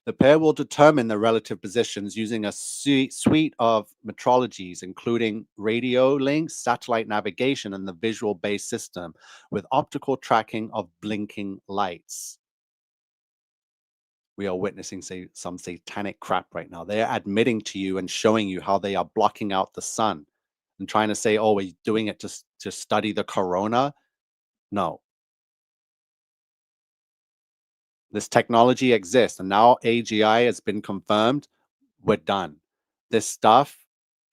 The pair will determine the relative positions using a suite of metrologies, including radio links, satellite navigation, and the visual-based system with optical tracking of blinking lights. We are witnessing some satanic crap right now. They're admitting to you and showing you how they are blocking out the sun and trying to say, oh, we're doing it to study the corona. No. This technology exists, and now AGI has been confirmed. We're done. This stuff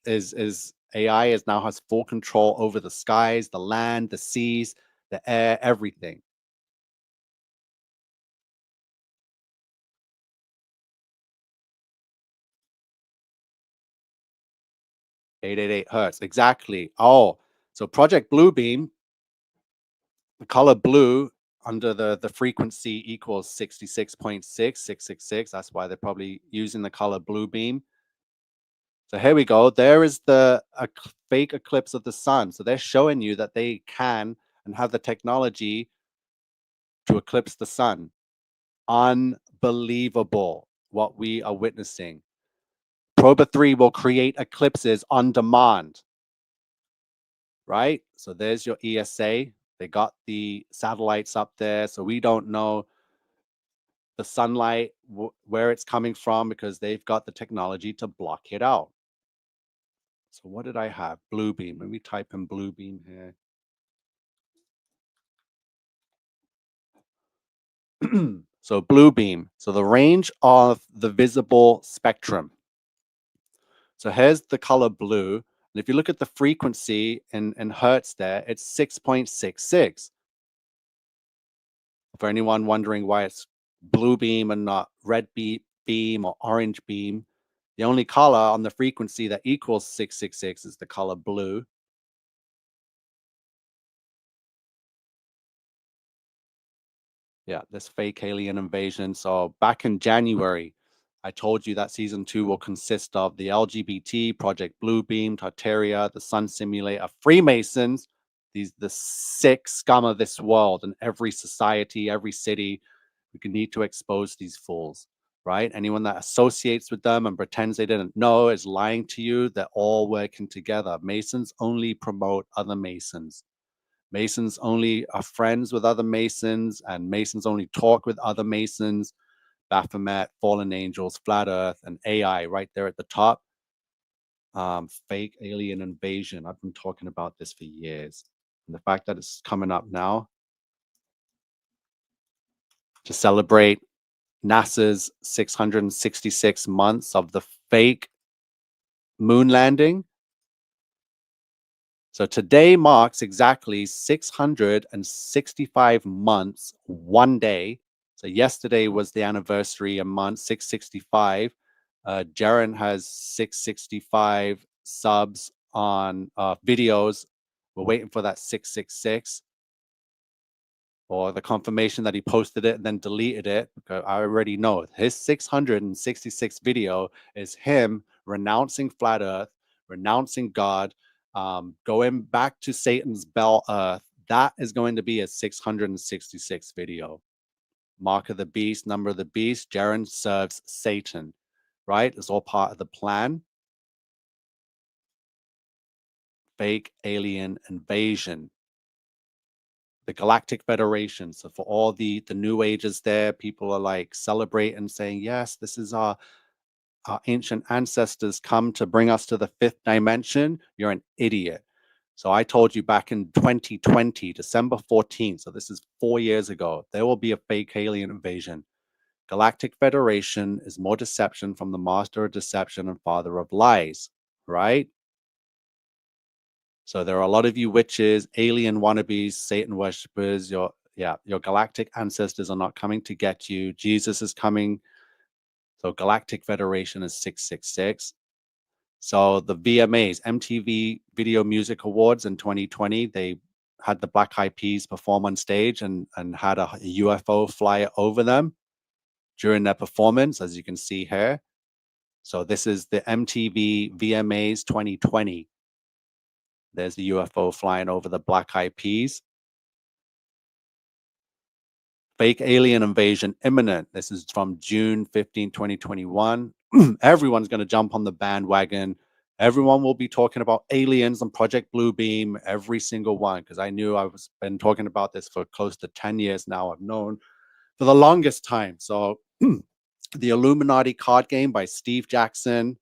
is AI is now has full control over the skies, the land, the seas, the air, everything. 888 hertz, exactly. Oh, so Project Bluebeam, the color blue under the frequency equals 66.6666. That's why they're probably using the color blue beam. So here we go. There is the fake eclipse of the sun. So they're showing you that they can and have the technology to eclipse the sun. Unbelievable what we are witnessing. Proba 3 will create eclipses on demand. Right? So there's your ESA. They got the satellites up there. So we don't know the sunlight, where it's coming from, because they've got the technology to block it out. So what did I have? Bluebeam. Let me type in Bluebeam here. So Bluebeam. So the range of the visible spectrum. So here's the color blue. And if you look at the frequency in hertz there, it's 6.66. For anyone wondering why it's blue beam and not red beam or orange beam, the only color on the frequency that equals 666 is the color blue. Yeah, this fake alien invasion. So back in January, I told you that season 2 will consist of the LGBT, Project Bluebeam, Tartaria, the Sun Simulator, Freemasons, the sick scum of this world, and every society, every city. We need to expose these fools, right? Anyone that associates with them and pretends they didn't know is lying to you. They're all working together. Masons only promote other Masons. Masons only are friends with other Masons, and Masons only talk with other Masons. Baphomet, fallen angels, flat earth, and AI right there at the top. Fake alien invasion. I've been talking about this for years. And the fact that it's coming up now to celebrate NASA's 666 months of the fake moon landing. So today marks exactly 665 months, one day. So yesterday was the anniversary, a month, 665. Jaren has 665 subs on videos. We're waiting for that 666 or the confirmation that he posted it and then deleted it. Because I already know his 666 video is him renouncing flat earth, renouncing God, going back to Satan's bell earth. That is going to be a 666 video. Mark of the beast, number of the beast. Jaren serves Satan, right? It's all part of the plan. Fake alien invasion. The Galactic Federation. So for all the new ages there, people are like celebrating, saying, yes, this is our ancient ancestors come to bring us to the 5th dimension. You're an idiot. So I told you back in 2020, December 14th, so this is 4 years ago, there will be a fake alien invasion. Galactic Federation is more deception from the master of deception and father of lies, right? So there are a lot of you witches, alien wannabes, Satan worshippers. Yeah, your galactic ancestors are not coming to get you. Jesus is coming. So Galactic Federation is 666. So the VMAs, MTV Video Music Awards in 2020, they had the Black Eyed Peas perform on stage and had a UFO fly over them during their performance, as you can see here. So this is the MTV VMAs 2020. There's the UFO flying over the Black Eyed Peas. Fake alien invasion imminent. This is from June 15, 2021. Everyone's going to jump on the bandwagon. Everyone will be talking about aliens and Project Bluebeam, every single one, because I knew I was been talking about this for close to 10 years now. I've known for the longest time. So the Illuminati card game by Steve Jackson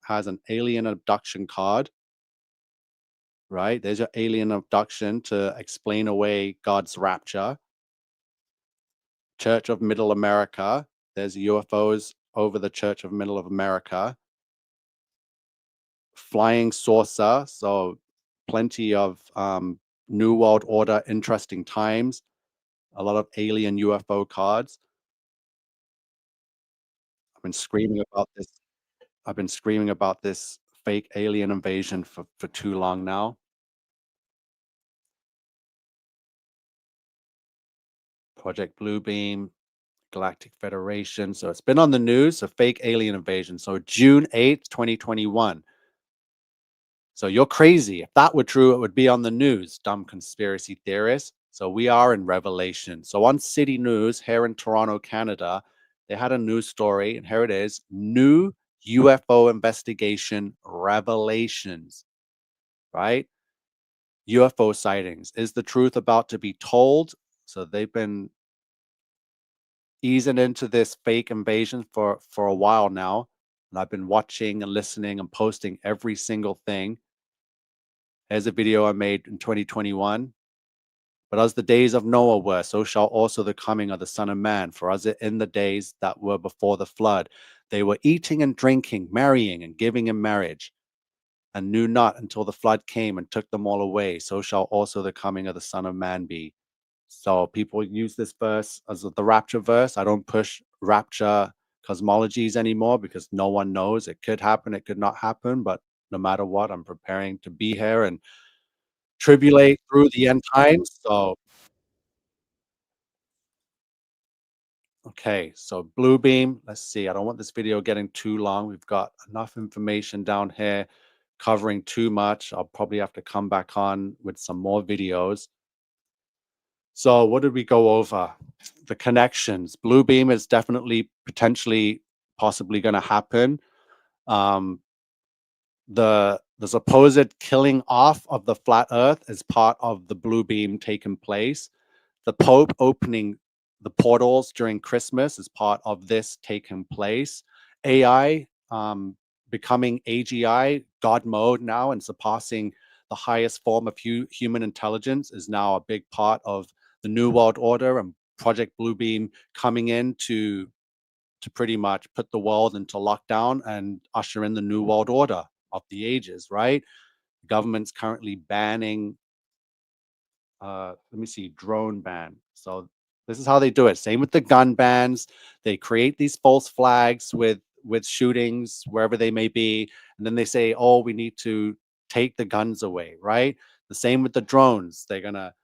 has an alien abduction card, right? There's your alien abduction to explain away God's rapture. Church of Middle America. There's UFOs over the Church of Middle of America. Flying saucer. So plenty of New World Order, interesting times. A lot of alien UFO cards. I've been screaming about this. I've been screaming about this fake alien invasion for too long now. Project Bluebeam, Galactic Federation. So it's been on the news, a fake alien invasion. So June 8th, 2021. So you're crazy. If that were true, it would be on the news, dumb conspiracy theorists. So we are in Revelation. So on City News here in Toronto, Canada, they had a news story, and here it is: new UFO investigation revelations, right? UFO sightings. Is the truth about to be told? So they've been easing into this fake invasion for a while now. And I've been watching and listening and posting every single thing. There's a video I made in 2021. But as the days of Noah were, so shall also the coming of the Son of Man. For as in the days that were before the flood, they were eating and drinking, marrying and giving in marriage, and knew not until the flood came and took them all away. So shall also the coming of the Son of Man be. So people use this verse as the rapture verse. I don't push rapture cosmologies anymore because no one knows. It could happen, it could not happen. But no matter what, I'm preparing to be here and tribulate through the end times. So, okay, so Bluebeam, let's see. I don't want this video getting too long. We've got enough information down here covering too much. I'll probably have to come back on with some more videos. So, what did we go over? The connections. Bluebeam is definitely potentially possibly going to happen. Um, the supposed killing off of the flat earth is part of the Bluebeam taking place. The Pope opening the portals during Christmas is part of this taking place. AI becoming AGI, God mode now, and surpassing the highest form of human intelligence is now a big part of the New World Order, and Project Bluebeam coming in to pretty much put the world into lockdown and usher in the New World Order of the ages, right? The government's currently banning let me see, drone ban. So this is how they do it. Same with the gun bans. They create these false flags with shootings wherever they may be, and then they say, "Oh, we need to take the guns away." Right? The same with the drones. They're gonna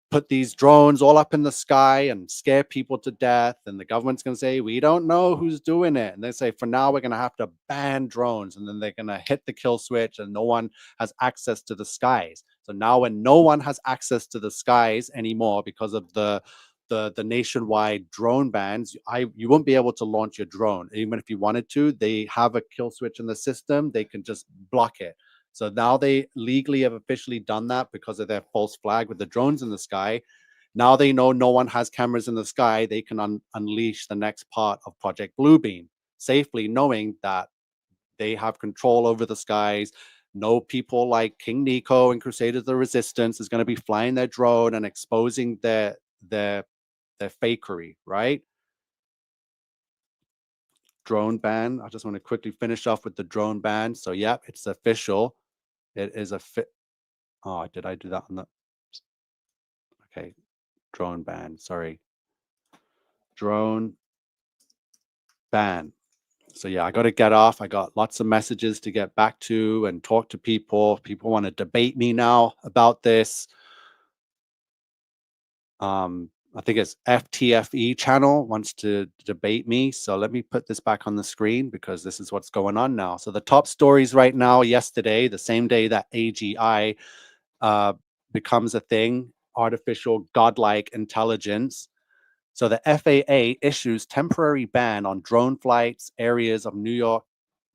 put these drones all up in the sky and scare people to death. And the government's going to say, we don't know who's doing it. And they say, for now, we're going to have to ban drones. And then they're going to hit the kill switch and no one has access to the skies. So now when no one has access to the skies anymore because of the nationwide drone bans, you won't be able to launch your drone. Even if you wanted to, they have a kill switch in the system. They can just block it. So now they legally have officially done that because of their false flag with the drones in the sky. Now they know no one has cameras in the sky. They can unleash the next part of Project Bluebeam safely, knowing that they have control over the skies. No people like King Nico and Crusaders of the Resistance is going to be flying their drone and exposing their fakery, right? Drone ban. I just want to quickly finish off with the drone ban. So, yeah, it's official. It is a fit. Oh, did I do that on the? Okay. Drone ban. Sorry. Drone ban. So yeah, I got to get off. I got lots of messages to get back to and talk to people. People want to debate me now about this. I think it's FTFE channel wants to debate me. So let me put this back on the screen because this is what's going on now. So the top stories right now, yesterday, the same day that AGI becomes a thing, artificial godlike intelligence. So the FAA issues temporary ban on drone flights areas of New York,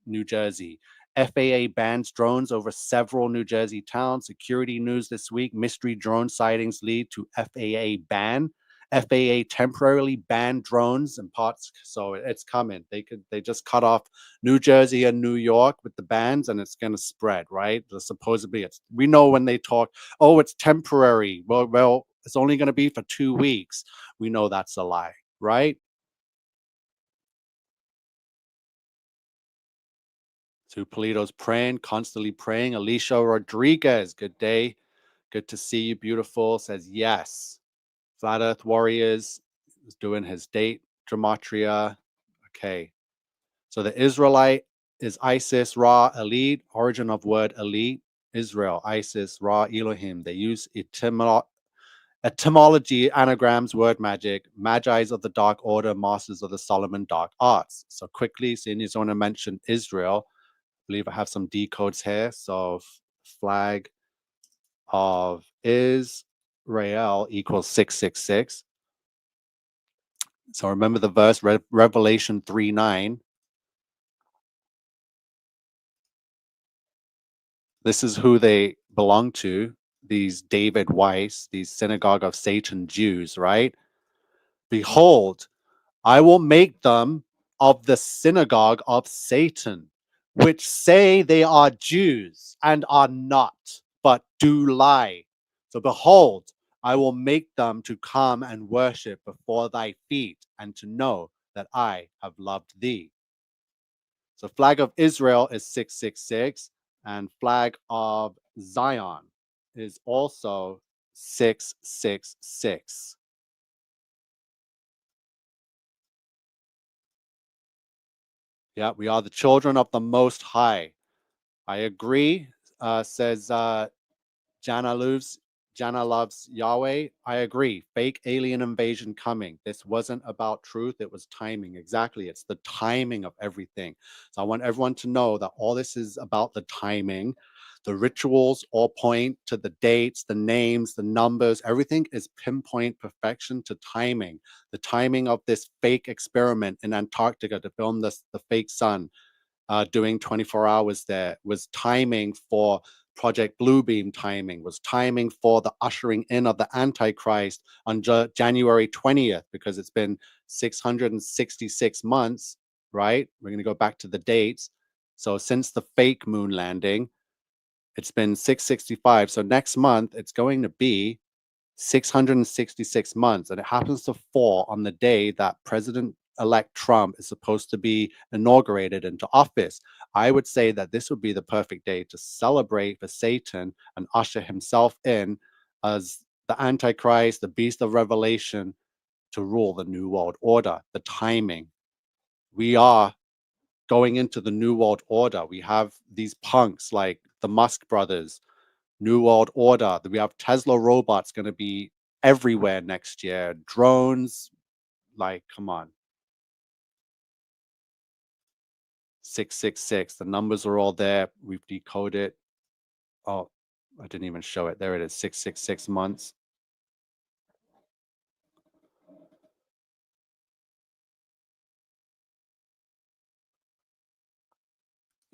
New Jersey. FAA bans drones over several New Jersey towns. Security news this week. Mystery drone sightings lead to FAA ban. FAA temporarily banned drones and parts. So it's coming. They just cut off New Jersey and New York with the bans, and it's gonna spread, right? Supposedly it's we know when they talk, oh, it's temporary. Well, it's only gonna be for 2 weeks. We know that's a lie, right? Sue Polito's praying, constantly praying. Alicia Rodriguez, good day. Good to see you, beautiful. Says yes. Flat Earth Warriors is doing his date gematria. Okay. So the Israelite is Isis, Ra, Elite. Origin of word elite. Israel, Isis, Ra, Elohim. They use etymology, anagrams, word magic, magi's of the dark order, masters of the Solomon dark arts. So quickly, seeing you want to mention Israel, believe I have some decodes here. So flag of Israel equals 666. So remember the verse, Revelation 3:9. This is who they belong to, these David Weiss, these synagogue of Satan Jews, right? Behold, I will make them of the synagogue of Satan, which say they are Jews and are not, but do lie. So behold, I will make them to come and worship before thy feet and to know that I have loved thee. So flag of Israel is 666 and flag of Zion is also 666. Yeah, we are the children of the Most High. I agree, says Jana loves Jana loves Yahweh. I agree. Fake alien invasion coming. This wasn't about truth. It was timing. Exactly. It's the timing of everything. So I want everyone to know that all this is about the timing. The rituals all point to the dates, the names, the numbers. Everything is pinpoint perfection to timing. The timing of this fake experiment in Antarctica to film the fake sun doing 24 hours there was timing for Project Bluebeam timing, was timing for the ushering in of the Antichrist on January 20th, because it's been 666 months, right? We're going to go back to the dates. So since the fake moon landing, it's been 665. So next month, it's going to be 666 months. And it happens to fall on the day that President-elect Trump is supposed to be inaugurated into office. I would say that this would be the perfect day to celebrate for Satan and usher himself in as the Antichrist, the beast of Revelation, to rule the New World Order. The timing. We are going into the New World Order. We have these punks like the Musk brothers, New World Order. We have Tesla robots going to be everywhere next year. Drones, like, come on. 666. The numbers are all there. We've decoded. Oh, I didn't even show it. There it is. 666 months.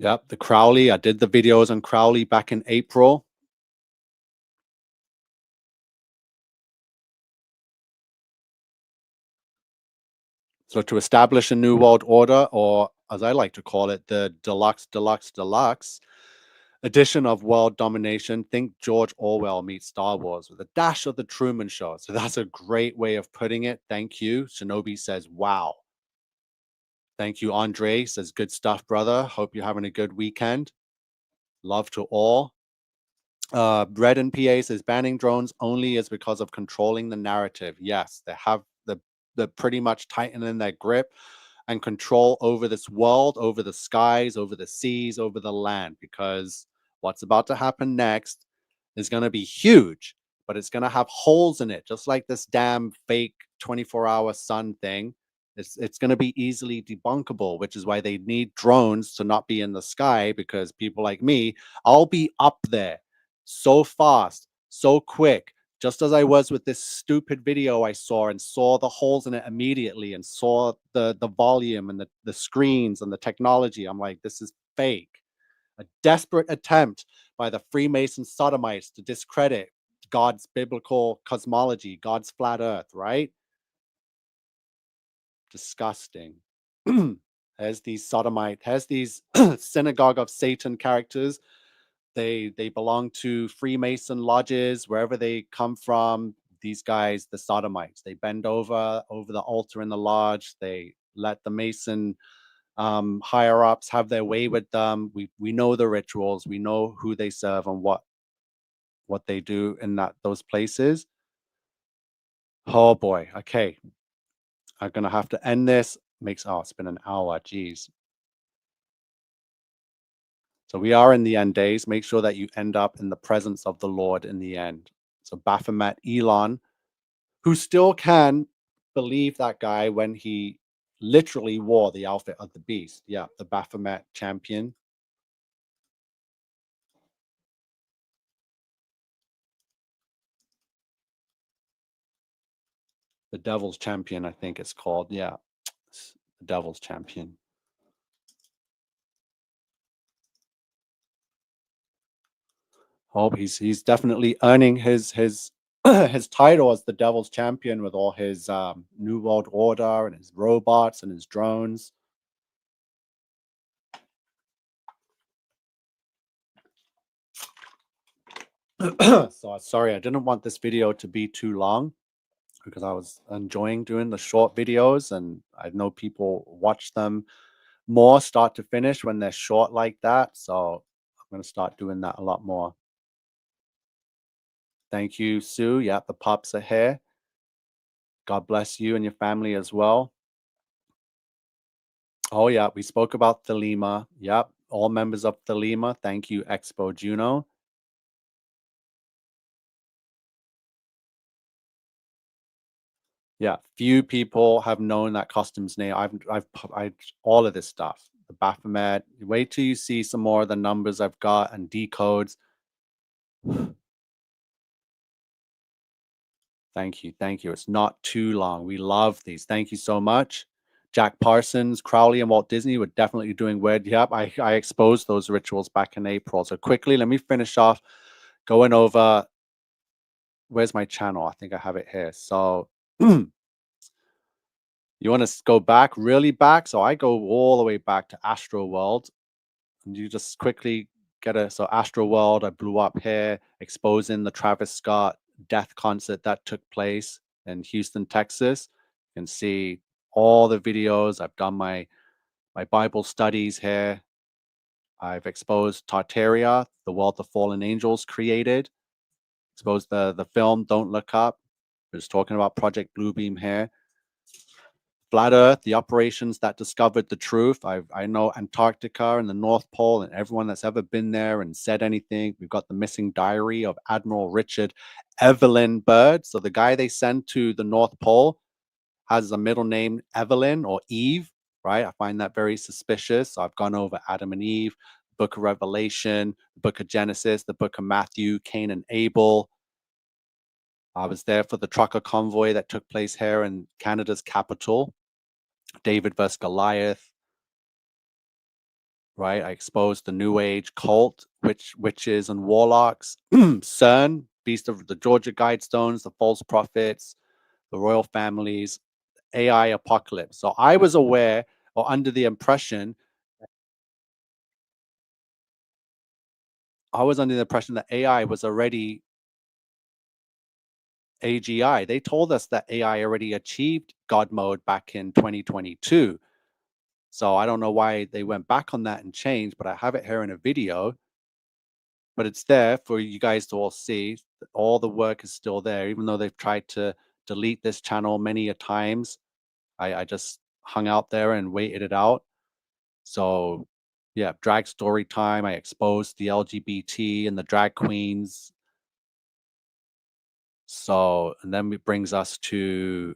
Yep, the Crowley. I did the videos on Crowley back in April. So to establish a new world order, or as I like to call it, the deluxe edition of world domination, think George Orwell meets Star Wars with a dash of the Truman Show. So that's a great way of putting it. Thank you. Shinobi says, wow. Thank you, Andre. Says, good stuff, brother. Hope you're having a good weekend. Love to all. Red and PA says banning drones only is because of controlling the narrative. Yes, they have the pretty much tightening their grip and control over this world, over the skies, over the seas, over the land, because what's about to happen next is going to be huge, but it's going to have holes in it, just like this damn fake 24-hour sun thing. It's going to be easily debunkable, which is why they need drones to not be in the sky, because people like me, I'll be up there so fast, so quick, just as I was with this stupid video I saw, and saw the holes in it immediately, and saw the volume and the screens and the technology. I'm like, this is fake. A desperate attempt by the Freemason sodomites to discredit God's biblical cosmology, God's flat earth, right? Disgusting. There's these sodomite, there's these synagogue of Satan characters. They belong to Freemason lodges, wherever they come from. These guys, the sodomites, they bend over the altar in the lodge. They let the Mason higher ups have their way with them. We know the rituals. We know who they serve and what they do in those places. Oh boy. Okay, I'm gonna have to end this. It's been an hour. Jeez. So we are in the end days. Make sure that you end up in the presence of the Lord in the end. So Baphomet Elon, who still can believe that guy when he literally wore the outfit of the beast. Yeah, the Baphomet champion. The Devil's Champion, I think it's called. Yeah, the Devil's Champion. Oh, he's definitely earning his his title as the Devil's Champion with all his New World Order and his robots and his drones. So sorry, I didn't want this video to be too long, because I was enjoying doing the short videos, and I know people watch them more start to finish when they're short like that. So I'm going to start doing that a lot more. Thank you, Sue. Yeah, the pups are here. God bless you and your family as well. Oh, yeah, we spoke about Thelema. Yep, all members of Thelema. Thank you, Expo Juno. Yeah, few people have known that costume's name. I've all of this stuff. The Baphomet. Wait till you see some more of the numbers I've got and decodes. Thank you. Thank you. It's not too long. We love these. Thank you so much. Jack Parsons, Crowley, and Walt Disney were definitely doing weird. Yep, I exposed those rituals back in April. So quickly, let me finish off going over. Where's my channel? I think I have it here. So you want to go back, really back? So I go all the way back to Astro World. And you just quickly get a so Astro World, I blew up here, exposing the Travis Scott death concert that took place in Houston, Texas. You can see all the videos. I've done my Bible studies here. I've exposed Tartaria, the world the fallen angels created. Exposed the film Don't Look Up. I was talking about Project Bluebeam here. Flat Earth, the operations that discovered the truth. I know Antarctica and the North Pole, and everyone that's ever been there and said anything. We've got the missing diary of Admiral Richard Evelyn Byrd. So the guy they sent to the North Pole has a middle name Evelyn or Eve, right? I find that very suspicious. So I've gone over Adam and Eve, the book of Revelation, the book of Genesis, the book of Matthew, Cain and Abel. I was there for the trucker convoy that took place here in Canada's capital. David versus Goliath, right? I exposed the New Age cult, witches and warlocks, CERN, Beast of the Georgia Guidestones, the false prophets, the royal families, AI apocalypse. So I was aware or under the impression, that AI was already AGI. They told us that AI already achieved God mode back in 2022. So I don't know why they went back on that and changed, but I have it here in a video. but it's there for you guys to all see. All the work is still there, even though they've tried to delete this channel many a times. I just hung out there and waited it out. So yeah, drag story time. I exposed the LGBT and the drag queens. So, and then it brings us to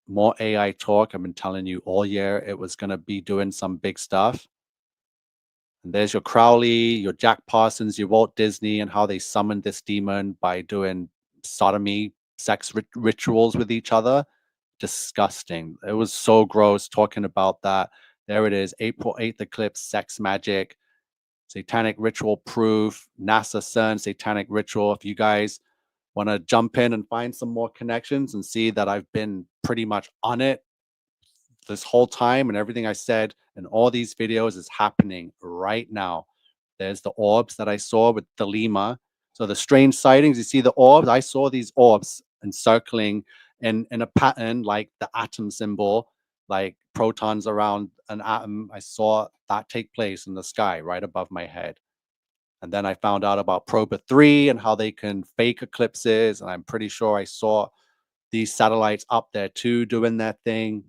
more AI talk. I've been telling you all year it was going to be doing some big stuff. And there's your Crowley, your Jack Parsons, your Walt Disney, and how they summoned this demon by doing sodomy, sex rituals with each other. Disgusting. It was so gross talking about that. There it is, April 8th eclipse, sex magic, satanic ritual proof, NASA CERN satanic ritual. If you guys want to jump in and find some more connections and see that I've been pretty much on it this whole time, and everything I said in all these videos is happening right now. There's the orbs that I saw with the Lima. So the strange sightings, you see the orbs? I saw these orbs encircling in a pattern like the atom symbol, like protons around an atom. I saw that take place in the sky right above my head. And then I found out about Proba 3 and how they can fake eclipses. And I'm pretty sure I saw these satellites up there too doing their thing.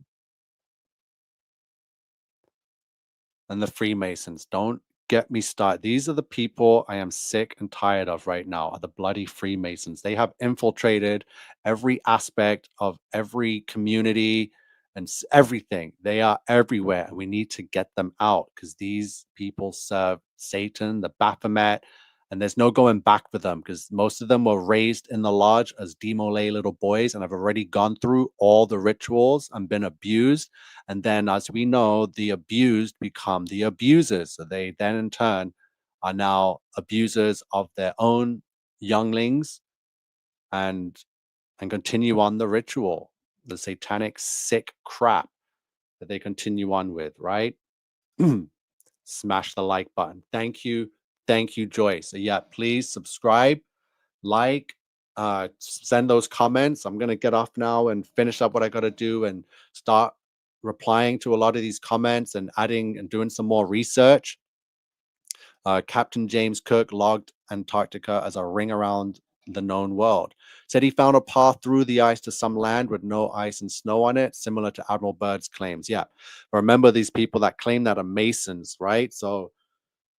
And the Freemasons. Don't get me started. These are the people I am sick and tired of right now, are the bloody Freemasons. They have infiltrated every aspect of every community and everything. They are everywhere. And we need to get them out because these people serve Satan, the Baphomet, and there's no going back for them because most of them were raised in the lodge as demolay little boys and have already gone through all the rituals and been abused. And then, as we know, the abused become the abusers. So they then, in turn, are now abusers of their own younglings and continue on the ritual, the satanic sick crap that they continue on with, right? Smash the like button. Thank you, Joyce. So yeah, please subscribe, like, send those comments. I'm gonna get off now and finish up what I gotta do and start replying to a lot of these comments and adding and doing some more research. Captain James Cook logged Antarctica as a ring around the known world. Said he found a path through the ice to some land with no ice and snow on it, similar to Admiral Byrd's claims. Yeah, remember these people that claim that are Masons, right? So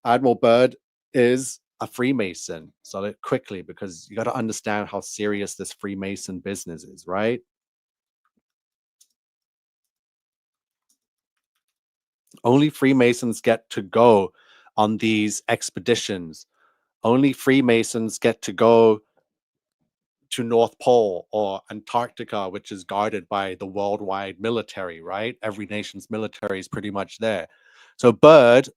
Admiral Byrd is a Freemason. So that quickly, because you got to understand how serious this Freemason business is, right? Only Freemasons get to go on these expeditions. Only Freemasons get to go to North Pole or Antarctica, which is guarded by the worldwide military, right? Every nation's military is pretty much there. So Byrd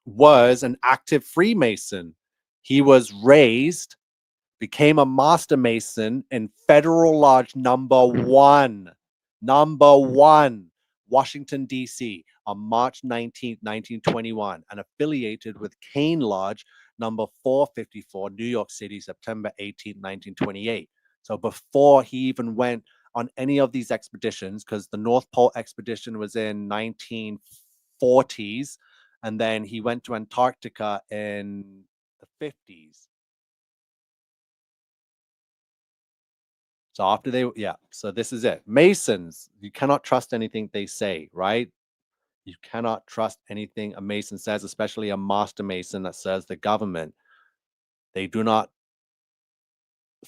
was an active Freemason. He was raised, became a master mason in Federal Lodge number one, Washington, D.C., on March 19th, 1921, and affiliated with Kane Lodge number 454, New York City, September 18th, 1928. So before he even went on any of these expeditions, because the North Pole expedition was in 1940s, and then he went to Antarctica in the 50s. So after they, yeah, so this is it. Masons, you cannot trust anything they say, right? You cannot trust anything a Mason says, especially a master Mason that serves the government. They do not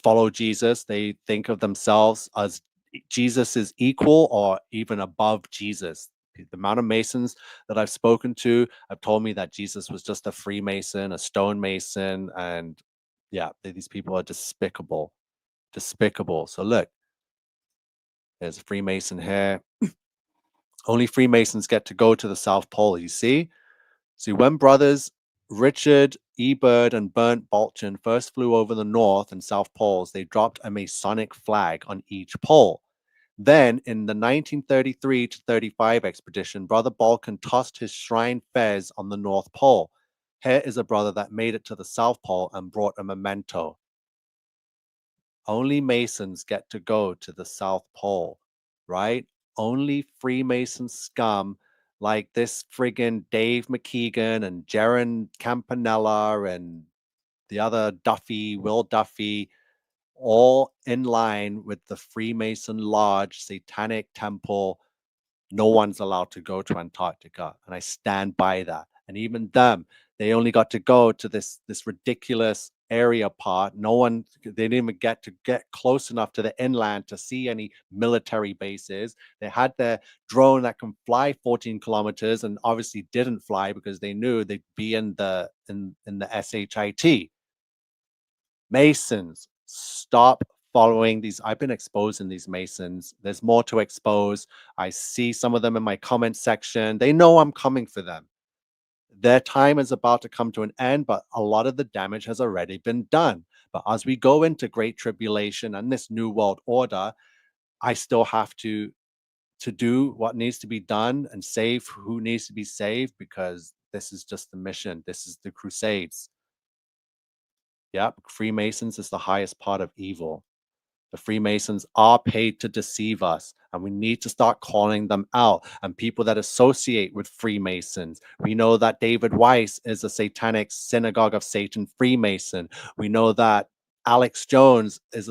follow Jesus. They think of themselves as Jesus is equal or even above Jesus. The amount of Masons that I've spoken to have told me that Jesus was just a Freemason, a stonemason, and yeah, these people are despicable. Despicable. So look, there's a Freemason here. Only Freemasons get to go to the South Pole, you see? See, when brothers Richard E. Byrd and Bernd Bolton first flew over the North and South Poles, they dropped a Masonic flag on each pole. Then, in the 1933 to 35 expedition, Brother Balkan tossed his shrine fez on the North Pole. Here is a brother that made it to the South Pole and brought a memento. Only Masons get to go to the South Pole, right? Only Freemason scum like this friggin' Dave McKeegan and Jaron Campanella and the other Duffy, Will Duffy, all in line with the Freemason Lodge, Satanic Temple. No one's allowed to go to Antarctica, and I stand by that. And even them, they only got to go to this ridiculous area part. No one, they didn't even get close enough to the inland to see any military bases. They had their drone that can fly 14 kilometers, and obviously didn't fly because they knew they'd be in the shit. Masons, stop following these. I've been exposing these Masons. There's more to expose. I see some of them in my comment section. They know I'm coming for them. Their time is about to come to an end, but a lot of the damage has already been done. But as we go into great tribulation and this new world order, I still have to do what needs to be done and save who needs to be saved, because this is just the mission. This is the crusades. Yep, Freemasons is the highest part of evil. The Freemasons are paid to deceive us, and we need to start calling them out. And people that associate with Freemasons, we know that David Weiss is a satanic synagogue of Satan Freemason. We know that Alex Jones is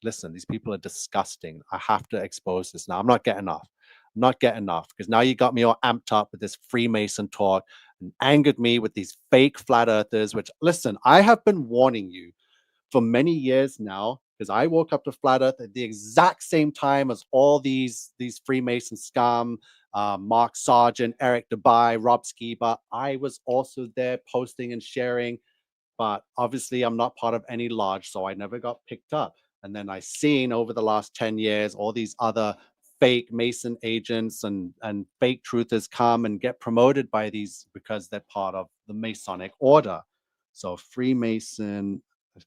listen, these people are disgusting. I have to expose this now. I'm not getting off. I'm not getting off because now you got me all amped up with this Freemason talk and angered me with these fake flat earthers, which listen, I have been warning you for many years now, because I woke up to flat Earth at the exact same time as all these Freemason scum, Mark Sargent, Eric Dubai, Rob Skiba. I was also there posting and sharing, but obviously I'm not part of any lodge, so I never got picked up. And then I seen over the last 10 years all these other fake Mason agents and fake truthers come and get promoted by these because they're part of the Masonic order. So Freemason.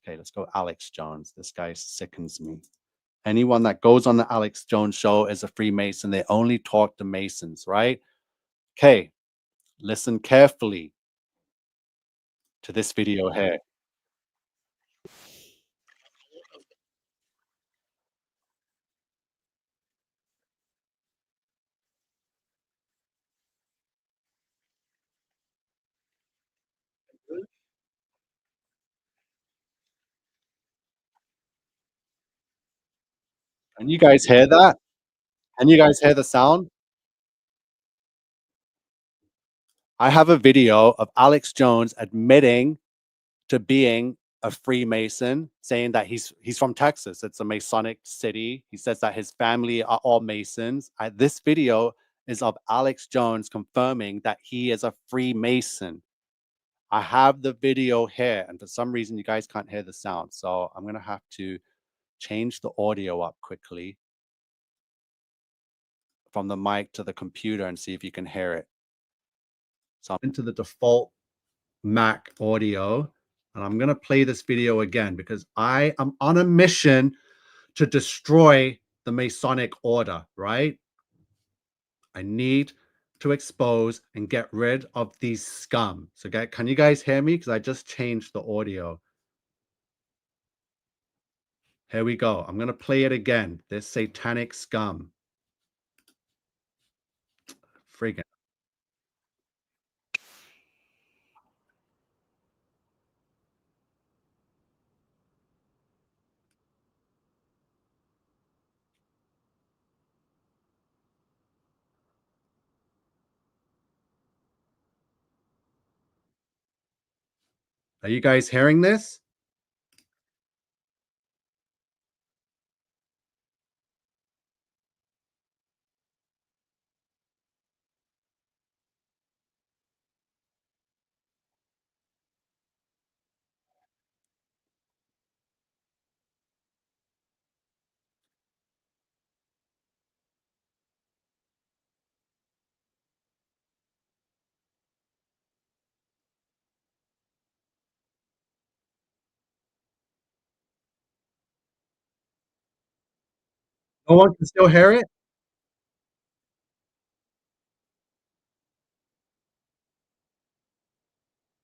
Okay, let's go Alex Jones. This guy sickens me. Anyone that goes on the Alex Jones show is a Freemason. They only talk to Masons, right? Okay, listen carefully to this video here. Can you guys hear that? Can you guys hear the sound? I have a video of Alex Jones admitting to being a Freemason, saying that he's from Texas. It's a Masonic city. He says that his family are all Masons. This video is of Alex Jones confirming that he is a Freemason. I have the video here, and for some reason you guys can't hear the sound, so I'm gonna have to change the audio up quickly from the mic to the computer and see if you can hear it. So I'm into the default Mac audio, and I'm gonna play this video again because I am on a mission to destroy the Masonic order, right? I need to expose and get rid of these scum. So can you guys hear me? Because I just changed the audio. Here we go. I'm going to play it again. This satanic scum. Friggin'. Are you guys hearing this? No one can still hear it?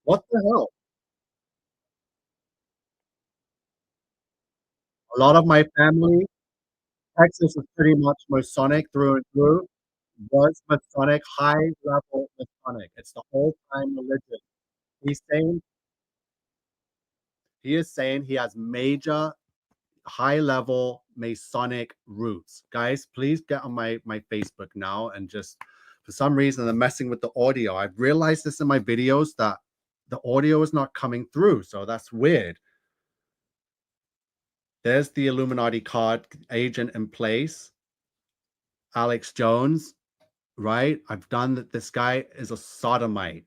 What the hell? A lot of my family, Texas is pretty much Masonic through and through. Was Masonic, high level Masonic. It's the old time religion. He's saying He is saying he has major high level Masonic roots. Guys, please get on my Facebook now and just for some reason I'm messing with the audio. I've realized this in my videos that the audio is not coming through. So that's weird. There's the Illuminati card, agent in place, Alex Jones, right? I've done that. This guy is a sodomite.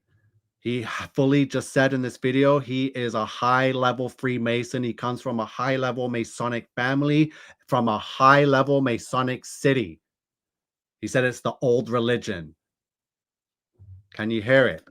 He fully just said in this video, he is a high level Freemason. He comes from a high level Masonic family, from a high level Masonic city. He said it's the old religion. Can you hear it?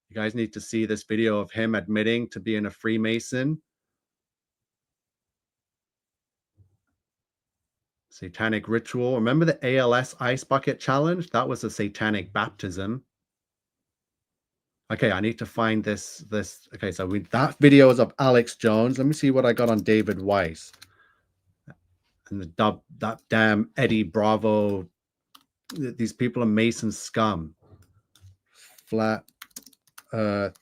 You guys need to see this video of him admitting to being a Freemason. Satanic ritual. Remember the ALS ice bucket challenge? That was a satanic baptism. Okay, I need to find this. Okay, so that video is of Alex Jones. Let me see what I got on David Weiss and that damn Eddie Bravo. These people are Mason scum. Flat Earth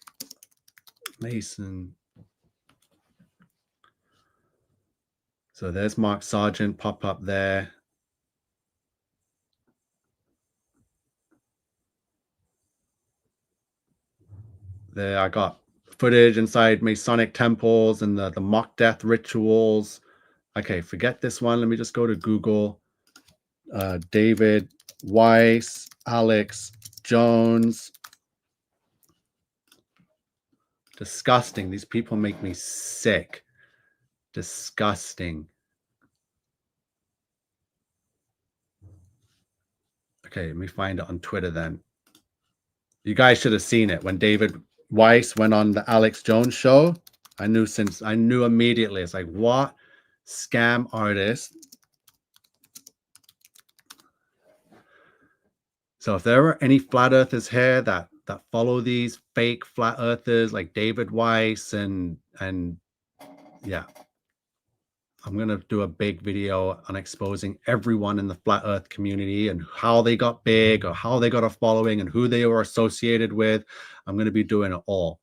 Mason. So there's Mark Sargent pop up there. There I got footage inside Masonic temples and the mock death rituals. Okay, forget this one. Let me just go to Google. David Weiss, Alex Jones. Disgusting. These people make me sick. Disgusting. Okay, let me find it on Twitter then. You guys should have seen it when David Weiss went on the Alex Jones show. I knew immediately. It's like, what scam artist? So if there are any flat earthers here that follow these fake flat earthers like David Weiss and yeah, I'm going to do a big video on exposing everyone in the flat earth community and how they got big or how they got a following and who they were associated with. I'm going to be doing it all.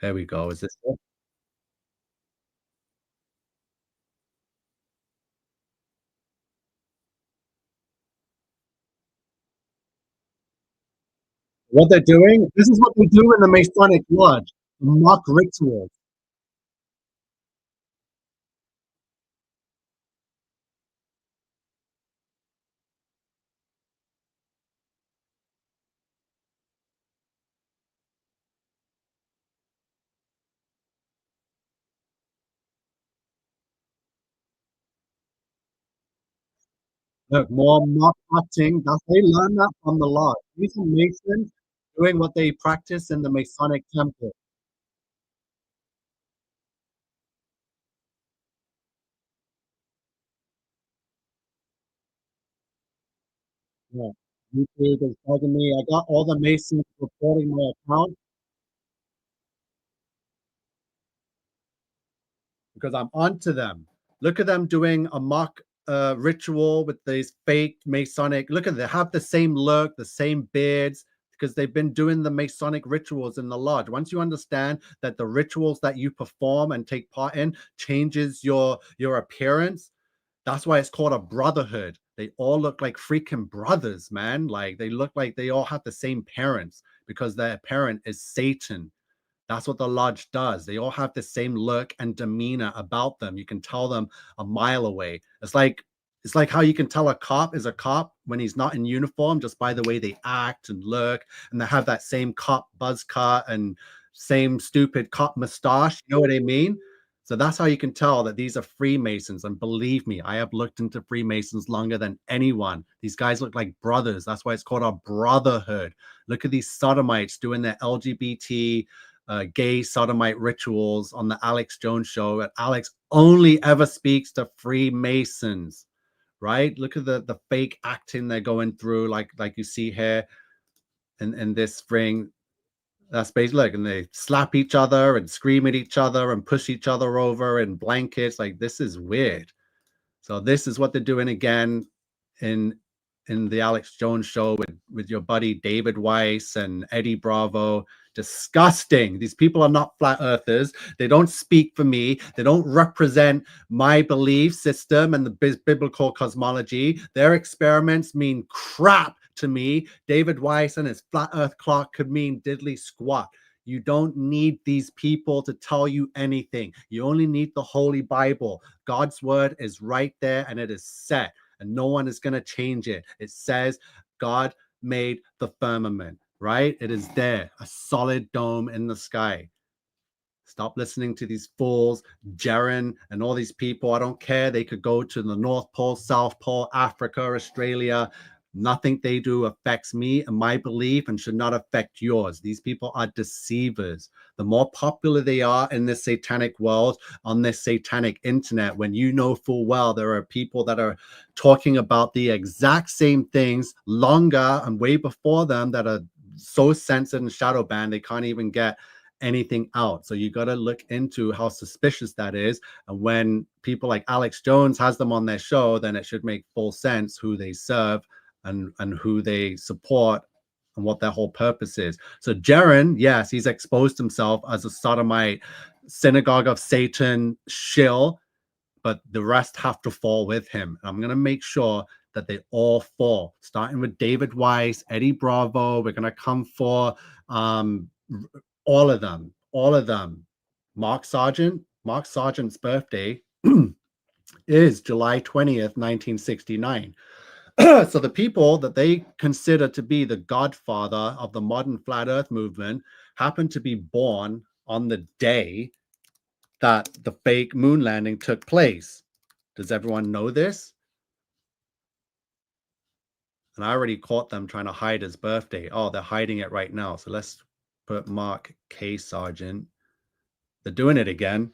There we go. Is this it? What they're doing? This is what they do in the Masonic Lodge. Mock rituals. Look, more mock acting. They learn that from the Lodge. These are Masons doing what they practice in the Masonic temple. Yeah. YouTube is bugging me. I got all the Masons reporting my account because I'm onto them. Look at them doing a mock ritual with these fake Masonic. Look at them. They have the same look, the same beards, because they've been doing the Masonic rituals in the lodge. Once you understand that the rituals that you perform and take part in changes your appearance, that's why it's called a brotherhood. They all look like freaking brothers, man. Like they look like they all have the same parents because their parent is Satan. That's what the lodge does. They all have the same look and demeanor about them. You can tell them a mile away. It's like how you can tell a cop is a cop when he's not in uniform just by the way they act and look, and they have that same cop buzz cut and same stupid cop mustache. You know what I mean? So that's how you can tell that these are Freemasons. And believe me, I have looked into Freemasons longer than anyone. These guys look like brothers. That's why it's called a brotherhood. Look at these sodomites doing their LGBT gay sodomite rituals on the Alex Jones show. And Alex only ever speaks to Freemasons, right? Look at the fake acting they're going through, like you see here in this ring. That's basically like, and they slap each other and scream at each other and push each other over in blankets. Like, this is weird. So this is what they're doing again in the Alex Jones show with your buddy David Weiss and Eddie Bravo. Disgusting. These people are not flat earthers. They don't speak for me. They don't represent my belief system and the biblical cosmology. Their experiments mean crap to me. David Weiss and his flat earth clock could mean diddly squat. You don't need these people to tell you anything. You only need the Holy Bible. God's word is right there and it is set, and no one is going to change it. It says God made the firmament, right? It is there, a solid dome in the sky. Stop listening to these fools, Jaren and all these people. I don't care. They could go to the North Pole, South Pole, Africa, Australia. Nothing they do affects me and my belief and should not affect yours. These people are deceivers. The more popular they are in this satanic world, on this satanic internet, when you know full well there are people that are talking about the exact same things longer and way before them that are so censored and shadow banned they can't even get anything out. So you got to look into how suspicious that is. And when people like Alex Jones has them on their show, then it should make full sense who they serve and who they support and what their whole purpose is. So Jaren, yes, he's exposed himself as a sodomite, synagogue of Satan shill, but the rest have to fall with him. And I'm going to make sure that they all fall, starting with David Weiss, Eddie Bravo. We're going to come for all of them. Mark Sargent's birthday is July 20th, 1969. So the people that they consider to be the godfather of the modern flat earth movement happen to be born on the day that the fake moon landing took place. Does everyone know this? And I already caught them trying to hide his birthday. Oh, they're hiding it right now. So let's put Mark K. Sargent. They're doing it again.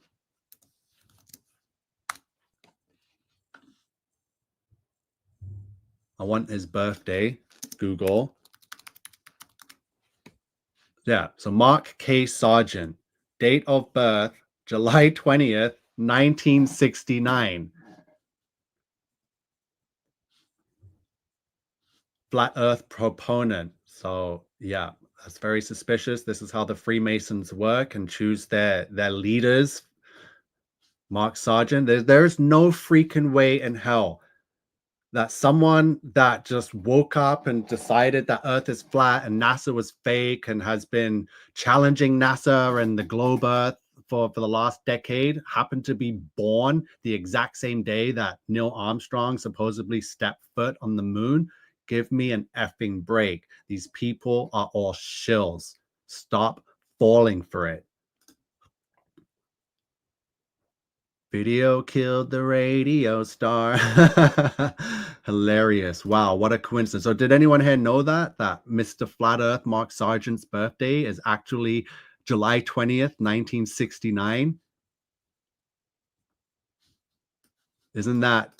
I want his birthday. Google. Yeah, so Mark K. Sargent, date of birth, July 20th, 1969. Flat Earth proponent. So yeah, that's very suspicious. This is how the Freemasons work and choose their leaders. Mark Sargent, there's no freaking way in hell that someone that just woke up and decided that Earth is flat and NASA was fake and has been challenging NASA and the globe Earth for the last decade happened to be born the exact same day that Neil Armstrong supposedly stepped foot on the moon. Give me an effing break. These people are all shills. Stop falling for it. Video killed the radio star. Hilarious. Wow, what a coincidence. So did anyone here know that Mr. Flat Earth Mark Sargent's birthday is actually July 20th, 1969? Isn't that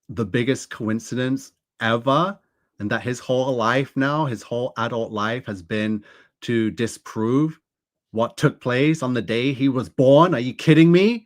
the biggest coincidence ever? And that his whole life now, his whole adult life has been to disprove what took place on the day he was born? Are you kidding me?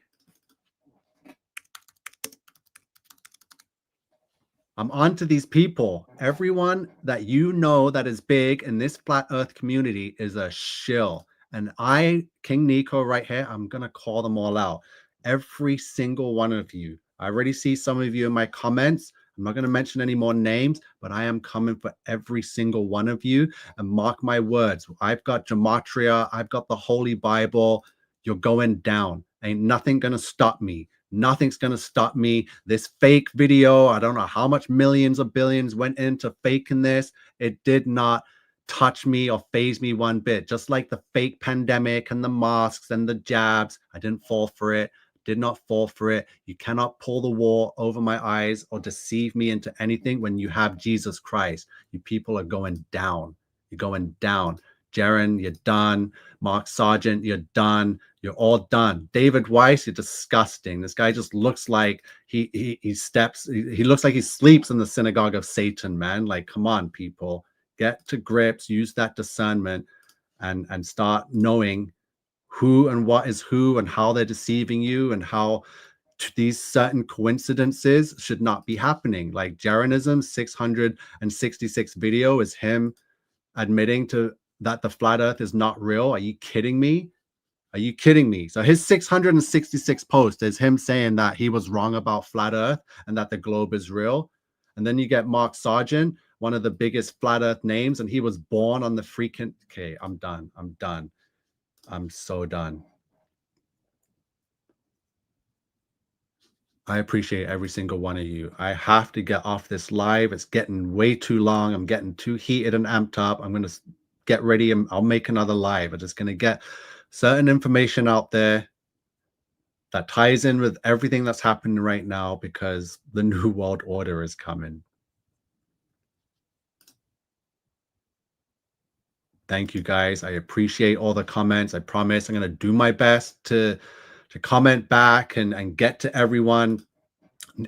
I'm on to these people. Everyone that you know that is big in this flat earth community is a shill. And I, King Nico right here, I'm going to call them all out. Every single one of you. I already see some of you in my comments. I'm not going to mention any more names, but I am coming for every single one of you. And mark my words. I've got gematria. I've got the Holy Bible. You're going down. Ain't nothing going to stop me. Nothing's going to stop me. This fake video, I don't know how much millions or billions went into faking this. It did not touch me or phase me one bit. Just like the fake pandemic and the masks and the jabs, I didn't fall for it. Did not fall for it. You cannot pull the wool over my eyes or deceive me into anything when you have Jesus Christ. You people are going down. You're going down. Jaren, you're done. Mark Sargent, you're done. You're all done. David Weiss, you're disgusting. This guy just looks like he looks like he sleeps in the synagogue of Satan, man. Like, come on, people. Get to grips. Use that discernment. and start knowing who and what is who and how they're deceiving you and how these certain coincidences should not be happening. Like Jeranism's 666 video is him admitting to that the flat earth is not real. Are you kidding me? Are you kidding me? So his 666 post is him saying that he was wrong about flat earth and that the globe is real. And then you get Mark Sargent, one of the biggest flat earth names, and he was born on the freaking... Okay, I'm done. I'm done. I'm so done. I appreciate every single one of you. I have to get off this live. It's getting way too long. I'm getting too heated and amped up. I'm going to get ready and I'll make another live. I'm just going to get certain information out there that ties in with everything that's happening right now because the new world order is coming. Thank you guys. I appreciate all the comments. I promise I'm going to do my best to comment back and get to everyone.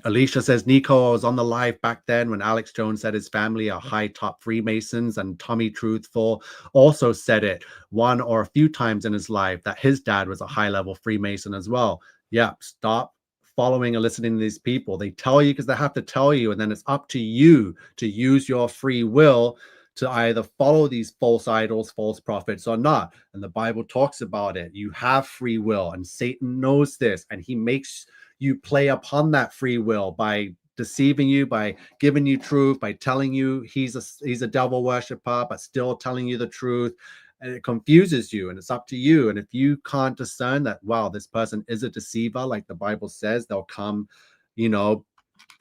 Alicia says, Nico, I was on the live back then when Alex Jones said his family are high top Freemasons, and Tommy Truthful also said it one or a few times in his life that his dad was a high level Freemason as well. Yeah, stop following and listening to these people. They tell you because they have to tell you, and then it's up to you to use your free will to either follow these false idols, false prophets, or not. And the Bible talks about it. You have free will, and Satan knows this, and he makes you play upon that free will by deceiving you, by giving you truth, by telling you he's a devil worshiper, but still telling you the truth. And it confuses you, and it's up to you. And if you can't discern that, wow, this person is a deceiver, like the Bible says, they'll come, you know,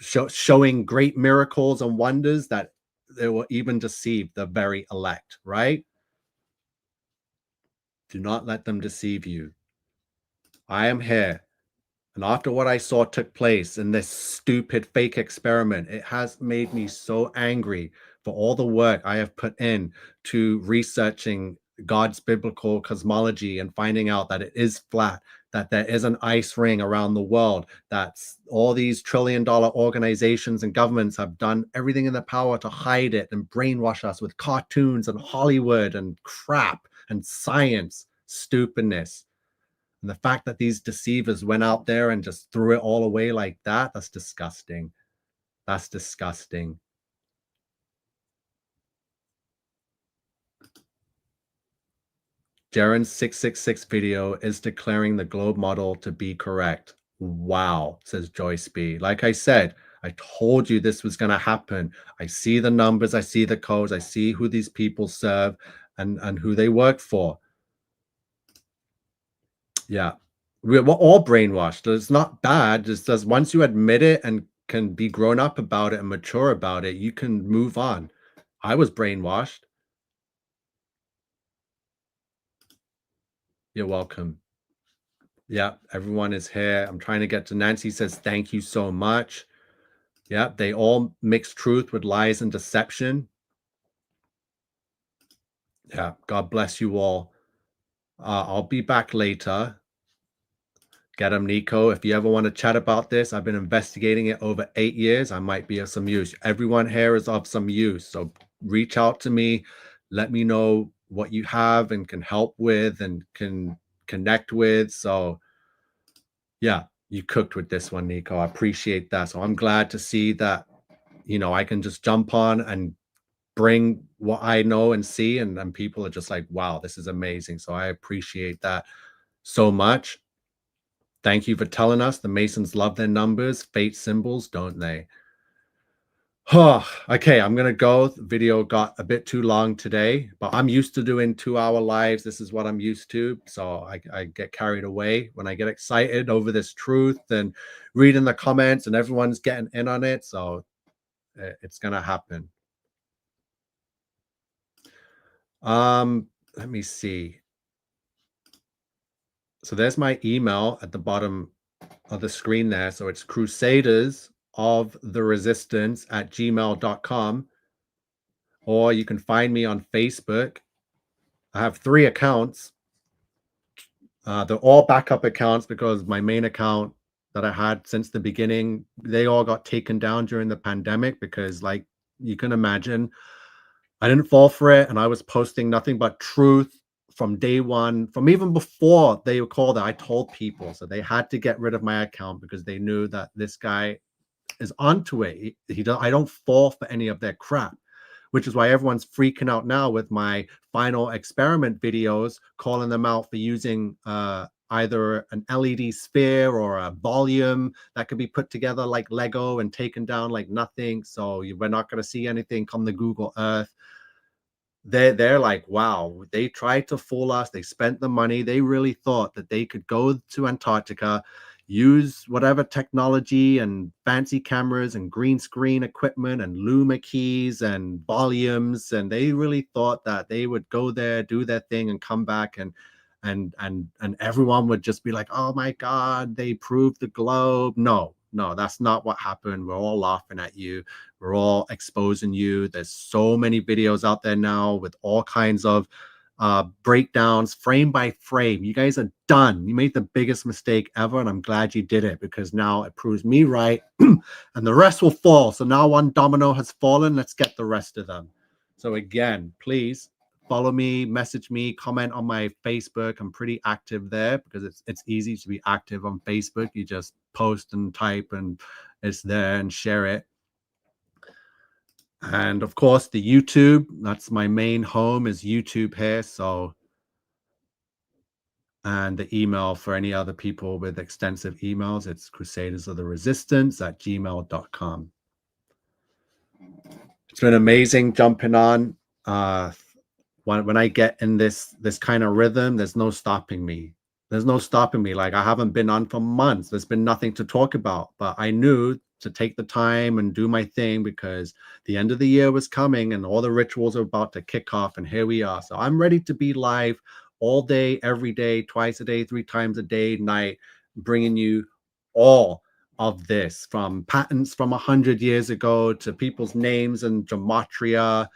showing great miracles and wonders that they will even deceive the very elect, right? Do not let them deceive you. I am here. And after what I saw took place in this stupid fake experiment, it has made me so angry for all the work I have put in to researching God's biblical cosmology and finding out that it is flat, that there is an ice ring around the world, that all these trillion-dollar organizations and governments have done everything in their power to hide it and brainwash us with cartoons and Hollywood and crap and science, stupidness. And the fact that these deceivers went out there and just threw it all away like that, that's disgusting. That's disgusting. Jaren's 666 video is declaring the globe model to be correct. Wow, says Joyce B. Like I said, I told you this was going to happen. I see the numbers, I see the codes, I see who these people serve and who they work for. Yeah, we're all brainwashed. It's not bad. Just as once you admit it and can be grown up about it and mature about it, you can move on. I was brainwashed. You're welcome. Yeah, everyone is here. I'm trying to get to Nancy says, thank you so much. Yeah, they all mix truth with lies and deception. Yeah, God bless you all. I'll be back later. Get them, Nico. If you ever want to chat about this, I've been investigating it over 8 years. I might be of some use. Everyone here is of some use. So reach out to me. Let me know what you have and can help with and can connect with. So yeah, you cooked with this one, Nico. I appreciate that. So I'm glad to see that, you know, I can just jump on and bring what I know and see. And people are just like, wow, this is amazing. So I appreciate that so much. Thank you for telling us the Masons love their numbers, fate symbols, don't they? Oh, okay, I'm going to go. The video got a bit too long today, but I'm used to doing 2-hour lives. This is what I'm used to. So I get carried away when I get excited over this truth and reading the comments and everyone's getting in on it. So it's going to happen. Let me see. So there's my email at the bottom of the screen there. So it's crusaders of the resistance at gmail.com, or you can find me on Facebook. I have 3 accounts. They're all backup accounts because my main account that I had since the beginning, they all got taken down during the pandemic because, like you can imagine, I didn't fall for it and I was posting nothing but truth from day one, from even before they were called, I told people, so they had to get rid of my account because they knew that this guy is onto it. I don't fall for any of their crap, which is why everyone's freaking out now with my final experiment videos, calling them out for using either an LED sphere or a volume that could be put together like Lego and taken down like nothing. So we're not going to see anything come to Google Earth. They're like, wow, they tried to fool us. They spent the money. They really thought that they could go to Antarctica, use whatever technology and fancy cameras and green screen equipment and Luma keys and volumes, and they really thought that they would go there, do their thing, and come back, and everyone would just be like, oh my God, they proved the globe. No, that's not what happened. We're all laughing at you. We're all exposing you. There's so many videos out there now with all kinds of breakdowns, frame by frame. You guys are done. You made the biggest mistake ever, and I'm glad you did it because now it proves me right, and the rest will fall. So now one domino has fallen. Let's get the rest of them. So again, please follow me, message me, comment on my Facebook. I'm pretty active there because it's easy to be active on Facebook. You just post and type and it's there, and share it. And of course the YouTube, that's my main home, is YouTube here. So, and the email for any other people with extensive emails, it's crusadersoftheresistance@gmail.com. It's been amazing jumping on. When I get in this kind of rhythm, there's no stopping me. There's no stopping me. Like, I haven't been on for months. There's been nothing to talk about, but I knew to take the time and do my thing because the end of the year was coming and all the rituals are about to kick off, and here we are. So I'm ready to be live all day, every day, twice a day, 3 times a day, night, bringing you all of this, from patents from 100 years ago to people's names and gematria,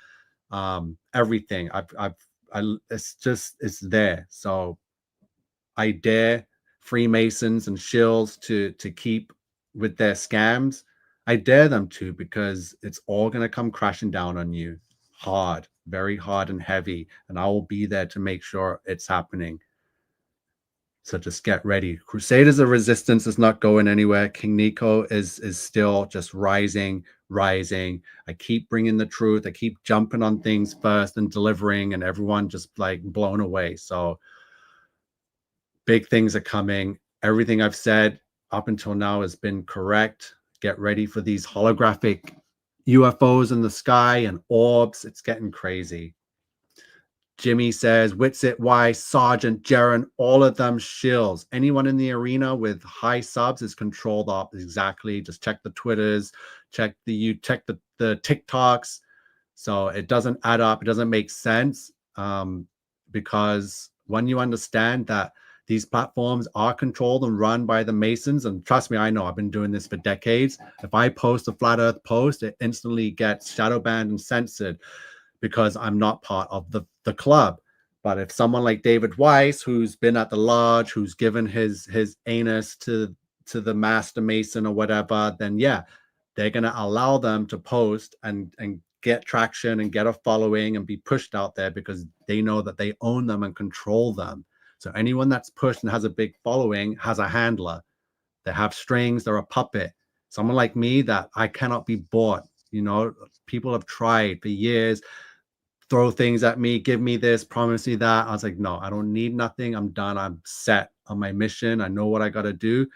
everything. It's there. So I dare Freemasons and shills to keep with their scams. I dare them to, because it's all going to come crashing down on you hard, very hard and heavy, and I will be there to make sure it's happening. So just get ready. Crusaders of Resistance is not going anywhere. King Nico is still just rising. I keep bringing the truth. I keep jumping on things first and delivering, and everyone just like blown away. So big things are coming. Everything I've said up until now has been correct. Get ready for these holographic UFOs in the sky and orbs. It's getting crazy. Jimmy says, Witsit, Weiss, Sergeant, Jaren, all of them shills. Anyone in the arena with high subs is controlled up. Exactly. Just check the Twitters, check the TikToks. So it doesn't add up. It doesn't make sense, because when you understand that these platforms are controlled and run by the Masons, and trust me, I know, I've been doing this for decades. If I post a flat earth post, it instantly gets shadow banned and censored, because I'm not part of the club. But if someone like David Weiss, who's been at the lodge, who's given his anus to the master mason or whatever, then yeah, they're going to allow them to post and get traction and get a following and be pushed out there, because they know that they own them and control them. So anyone that's pushed and has a big following has a handler. They have strings. They're a puppet. Someone like me, that I cannot be bought. You know, people have tried for years, throw things at me, give me this, promise me that. I was like, no, I don't need nothing. I'm done. I'm set on my mission. I know what I got to do.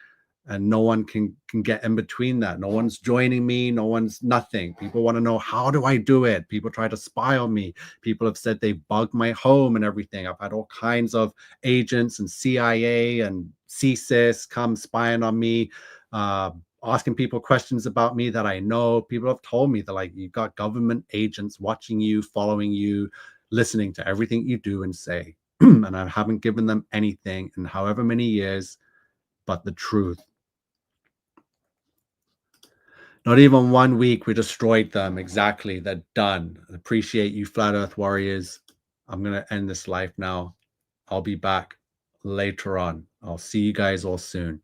And no one can get in between that. No one's joining me. No one's nothing. People want to know, how do I do it? People try to spy on me. People have said they bugged my home and everything. I've had all kinds of agents and CIA and CSIS come spying on me, asking people questions about me that I know. People have told me that, like, you've got government agents watching you, following you, listening to everything you do and say. And I haven't given them anything in however many years but the truth. Not even 1 week, we destroyed them. Exactly. They're done. I appreciate you, Flat Earth Warriors. I'm going to end this live now. I'll be back later on. I'll see you guys all soon.